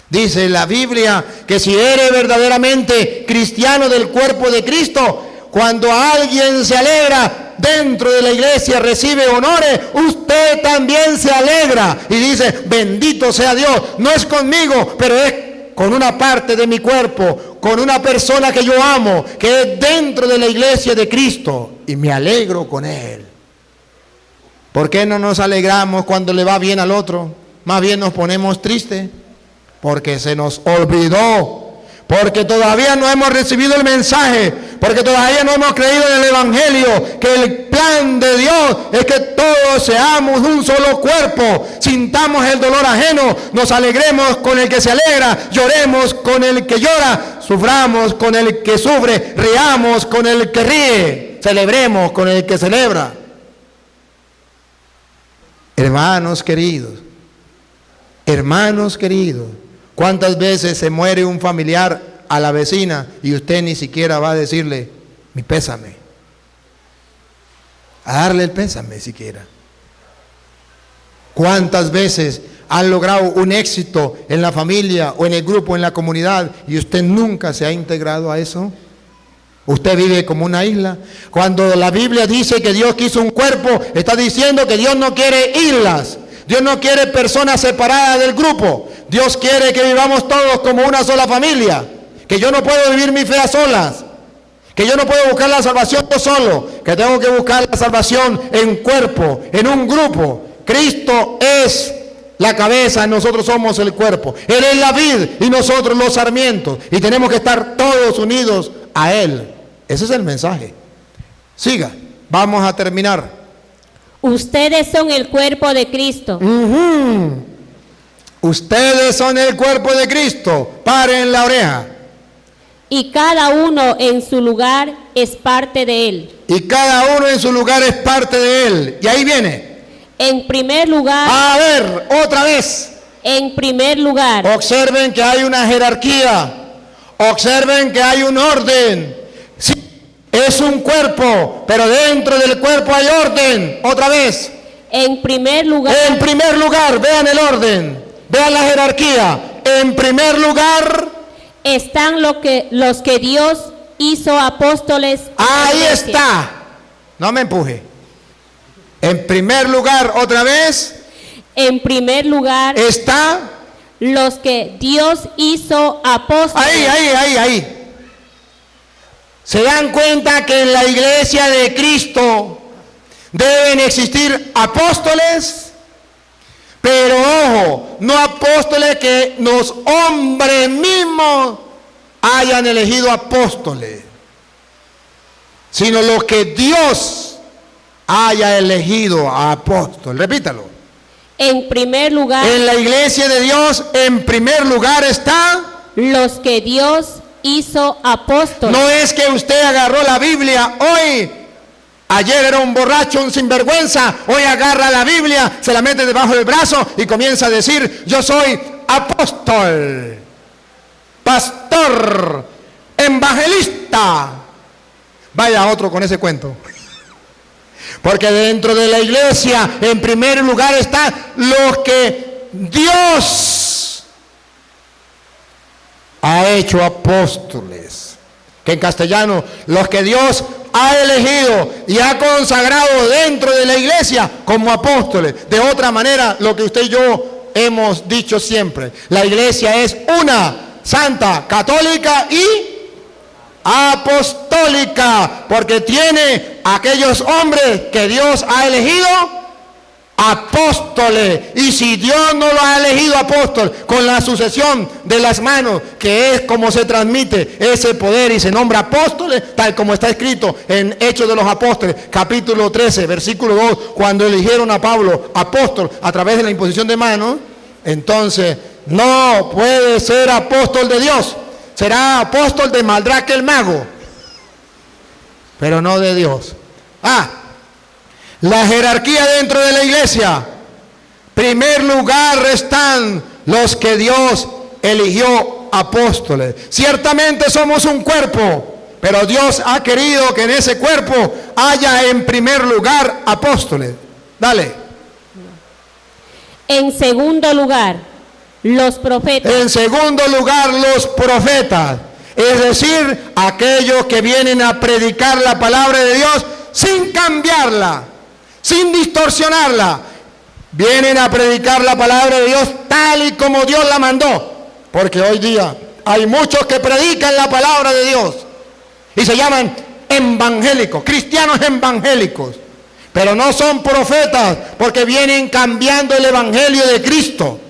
Dice la Biblia que si eres verdaderamente cristiano del cuerpo de Cristo, cuando alguien se alegra dentro de la iglesia, recibe honores, usted también se alegra y dice, bendito sea Dios. No es conmigo, pero es con una parte de mi cuerpo, con una persona que yo amo, que es dentro de la iglesia de Cristo, y me alegro con él. ¿Por qué no nos alegramos cuando le va bien al otro? Más bien nos ponemos tristes, porque se nos olvidó, porque todavía no hemos recibido el mensaje, porque todavía no hemos creído en el Evangelio, que el plan de Dios es que todos seamos un solo cuerpo, sintamos el dolor ajeno, nos alegremos con el que se alegra, lloremos con el que llora, suframos con el que sufre, riamos con el que ríe, celebremos con el que celebra. Hermanos queridos, ¿cuántas veces se muere un familiar a la vecina y usted ni siquiera va a decirle mi pésame? A darle el pésame siquiera. ¿Cuántas veces han logrado un éxito en la familia o en el grupo, en la comunidad, y usted nunca se ha integrado a eso? Usted vive como una isla. Cuando la Biblia dice que Dios quiso un cuerpo, está diciendo que Dios no quiere islas. Dios no quiere personas separadas del grupo. Dios quiere que vivamos todos como una sola familia. Que yo no puedo vivir mi fe a solas. Que yo no puedo buscar la salvación yo solo. Que tengo que buscar la salvación en cuerpo, en un grupo. Cristo es la cabeza, nosotros somos el cuerpo. Él es la vid y nosotros los sarmientos. Y tenemos que estar todos unidos a Él. Ese es el mensaje. Siga, vamos a terminar. Ustedes son el cuerpo de Cristo. Ustedes son el cuerpo de Cristo. Paren la oreja. Y cada uno en su lugar es parte de Él. Y cada uno en su lugar es parte de Él. Y ahí viene. En primer lugar. A ver, otra vez. En primer lugar. Observen que hay una jerarquía. Observen que hay un orden. Sí, es un cuerpo, pero dentro del cuerpo hay orden. Otra vez. En primer lugar. En primer lugar, vean el orden. Vean la jerarquía. En primer lugar están los que Dios hizo apóstoles. Ahí está. No me empuje. En primer lugar, otra vez. En primer lugar está los que Dios hizo apóstoles. Ahí. ¿Se dan cuenta que en la iglesia de Cristo deben existir apóstoles? Pero ojo, no apóstoles que los hombres mismos hayan elegido apóstoles, sino los que Dios haya elegido a apóstoles. Repítalo. En primer lugar. En la iglesia de Dios, en primer lugar está los que Dios hizo apóstoles. No es que usted agarró la Biblia hoy. Ayer era un borracho, un sinvergüenza. Hoy agarra la Biblia, se la mete debajo del brazo y comienza a decir: yo soy apóstol, pastor, evangelista. Vaya otro con ese cuento. Porque dentro de la iglesia, en primer lugar, están los que Dios ha hecho apóstoles. Que en castellano, los que Dios ha elegido y ha consagrado dentro de la iglesia como apóstoles. De otra manera, lo que usted y yo hemos dicho siempre, la iglesia es una, santa, católica y apostólica, porque tiene aquellos hombres que Dios ha elegido apóstoles. Y si Dios no lo ha elegido apóstol, con la sucesión de las manos, que es como se transmite ese poder y se nombra apóstoles, tal como está escrito en Hechos de los Apóstoles, capítulo 13, versículo 2, cuando eligieron a Pablo apóstol a través de la imposición de manos, entonces no puede ser apóstol de Dios. Será apóstol de Maldraque el mago, pero no de Dios. La jerarquía dentro de la iglesia. Primer lugar están los que Dios eligió apóstoles. Ciertamente somos un cuerpo, pero Dios ha querido que en ese cuerpo haya en primer lugar apóstoles. Dale. En segundo lugar, los profetas. En segundo lugar, los profetas. Es decir, aquellos que vienen a predicar la palabra de Dios sin cambiarla, sin distorsionarla. Vienen a predicar la palabra de Dios tal y como Dios la mandó. Porque hoy día hay muchos que predican la palabra de Dios y se llaman evangélicos, cristianos evangélicos, pero no son profetas, porque vienen cambiando el evangelio de Cristo.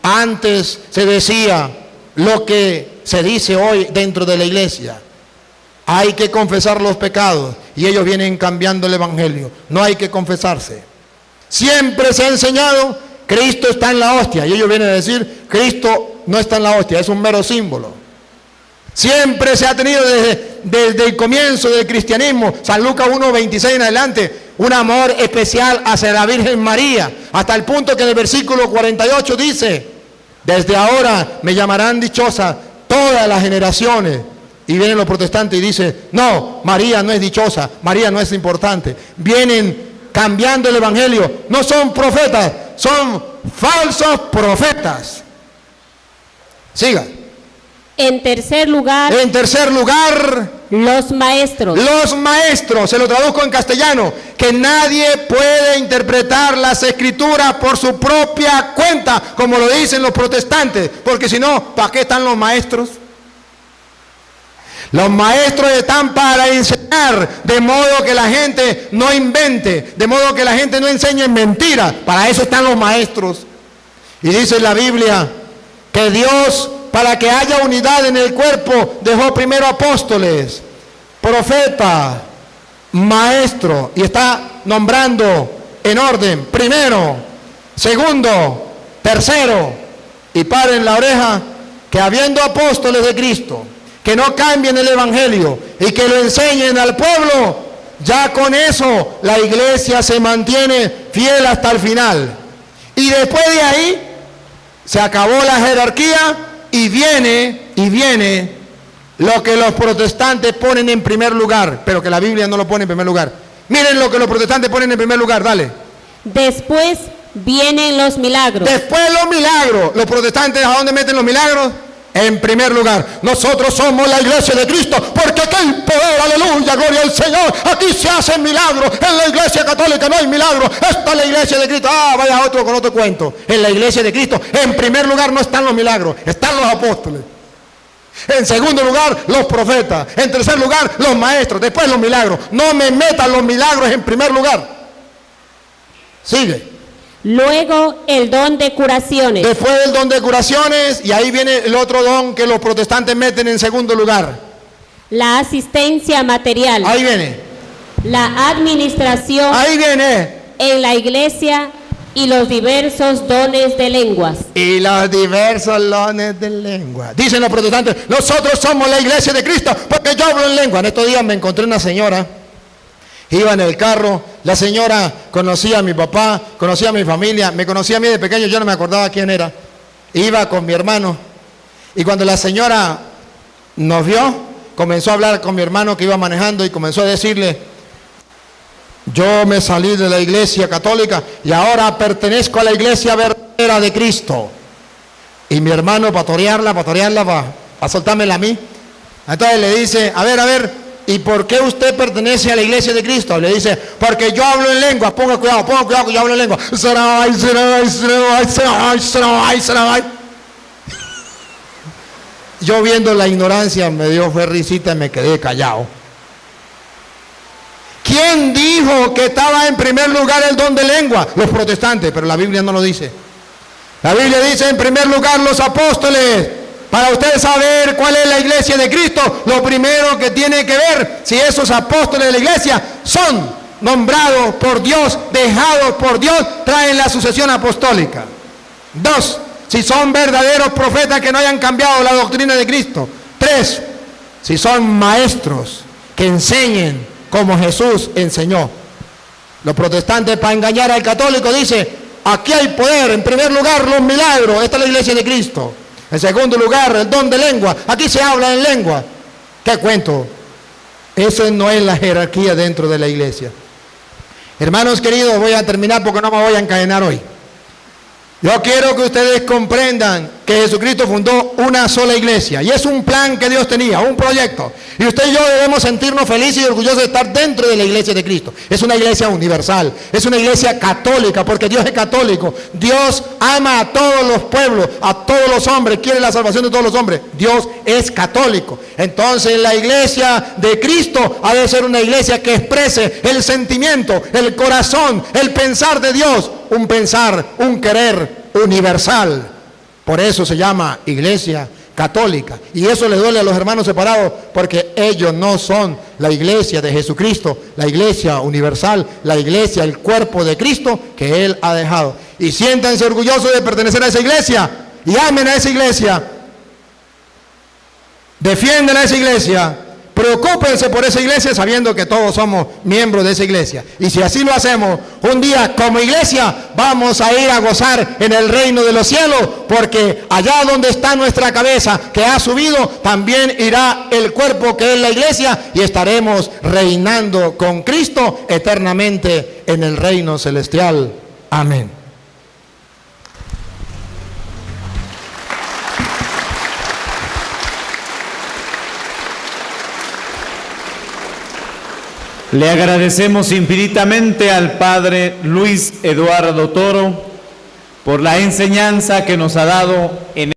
Antes se decía lo que se dice hoy dentro de la iglesia: hay que confesar los pecados, y ellos vienen cambiando el evangelio. No hay que confesarse. Siempre se ha enseñado: Cristo está en la hostia, y ellos vienen a decir: Cristo no está en la hostia, es un mero símbolo. Siempre se ha tenido desde el comienzo del cristianismo, San Lucas 1:26 en adelante, un amor especial hacia la Virgen María, hasta el punto que en el versículo 48 dice: desde ahora me llamarán dichosa todas las generaciones. Y vienen los protestantes y dicen: no, María no es dichosa, María no es importante. Vienen cambiando el evangelio. No son profetas, son falsos profetas. Siga. En tercer lugar, los maestros. Los maestros, se lo traduzco en castellano, que nadie puede interpretar las escrituras por su propia cuenta, como lo dicen los protestantes, porque si no, ¿para qué están los maestros? Los maestros están para enseñar, de modo que la gente no invente, de modo que la gente no enseñe mentiras. Para eso están los maestros. Y dice la Biblia que Dios, para que haya unidad en el cuerpo, dejó primero apóstoles, profetas, maestros, y está nombrando en orden: primero, segundo, tercero. Y paren la oreja, que habiendo apóstoles de Cristo, que no cambien el evangelio y que lo enseñen al pueblo, ya con eso la iglesia se mantiene fiel hasta el final. Y después de ahí se acabó la jerarquía y viene lo que los protestantes ponen en primer lugar, pero que la Biblia no lo pone en primer lugar. Miren lo que los protestantes ponen en primer lugar, dale. Después vienen los milagros. Después los milagros. Los protestantes, ¿a dónde meten los milagros? En primer lugar. Nosotros somos la iglesia de Cristo, porque aquí hay poder, aleluya, gloria al Señor. Aquí se hacen milagros. En la iglesia católica no hay milagros. Esta es la iglesia de Cristo. Vaya otro con otro cuento. En la iglesia de Cristo, en primer lugar no están los milagros, están los apóstoles. En segundo lugar, los profetas. En tercer lugar, los maestros. Después los milagros. No me metan los milagros en primer lugar. Sigue. Luego el don de curaciones. Después del don de curaciones, y ahí viene el otro don que los protestantes meten en segundo lugar. La asistencia material. Ahí viene. La administración. Ahí viene. En la iglesia y los diversos dones de lenguas. Y los diversos dones de lengua. Dicen los protestantes: nosotros somos la iglesia de Cristo porque yo hablo en lengua. En estos días me encontré una señora. Iba en el carro, la señora conocía a mi papá, conocía a mi familia, me conocía a mí de pequeño, yo no me acordaba quién era. Iba con mi hermano, y cuando la señora nos vio, comenzó a hablar con mi hermano que iba manejando y comenzó a decirle: yo me salí de la iglesia católica y ahora pertenezco a la iglesia verdadera de Cristo. Y mi hermano, para torearla, para soltármela a mí, entonces le dice, a ver, ¿y por qué usted pertenece a la iglesia de Cristo? Le dice, porque yo hablo en lengua. Ponga cuidado que yo hablo en lengua. Yo viendo la ignorancia me dio fue risita y me quedé callado. ¿Quién dijo que estaba en primer lugar el don de lengua? Los protestantes, pero la Biblia no lo dice. La Biblia dice en primer lugar los apóstoles. Para usted saber cuál es la iglesia de Cristo, lo primero que tiene que ver si esos apóstoles de la iglesia son nombrados por Dios, dejados por Dios, traen la sucesión apostólica. 2, si son verdaderos profetas que no hayan cambiado la doctrina de Cristo. 3, si son maestros que enseñen como Jesús enseñó. Los protestantes, para engañar al católico, dicen, aquí hay poder, en primer lugar los milagros, esta es la iglesia de Cristo. En segundo lugar, el don de lengua, aquí se habla en lengua. ¿Qué cuento? Eso no es la jerarquía dentro de la iglesia. Hermanos queridos, voy a terminar porque no me voy a encadenar hoy. Yo quiero que ustedes comprendan que Jesucristo fundó una sola iglesia y es un plan que Dios tenía, un proyecto. Y usted y yo debemos sentirnos felices y orgullosos de estar dentro de la iglesia de Cristo. Es una iglesia universal, es una iglesia católica porque Dios es católico. Dios ama a todos los pueblos, a todos los hombres, quiere la salvación de todos los hombres. Dios es católico. Entonces la iglesia de Cristo ha de ser una iglesia que exprese el sentimiento, el corazón, el pensar de Dios. Un pensar, un querer universal. Por eso se llama iglesia católica. Y eso le duele a los hermanos separados porque ellos no son la iglesia de Jesucristo, la iglesia universal, la iglesia, el cuerpo de Cristo que Él ha dejado. Y siéntanse orgullosos de pertenecer a esa iglesia y amen a esa iglesia. Defiendan a esa iglesia. Preocúpense por esa iglesia sabiendo que todos somos miembros de esa iglesia. Y si así lo hacemos, un día como iglesia vamos a ir a gozar en el reino de los cielos, porque allá donde está nuestra cabeza que ha subido, también irá el cuerpo que es la iglesia y estaremos reinando con Cristo eternamente en el reino celestial. Amén. Le agradecemos infinitamente al Padre Luis Eduardo Toro por la enseñanza que nos ha dado en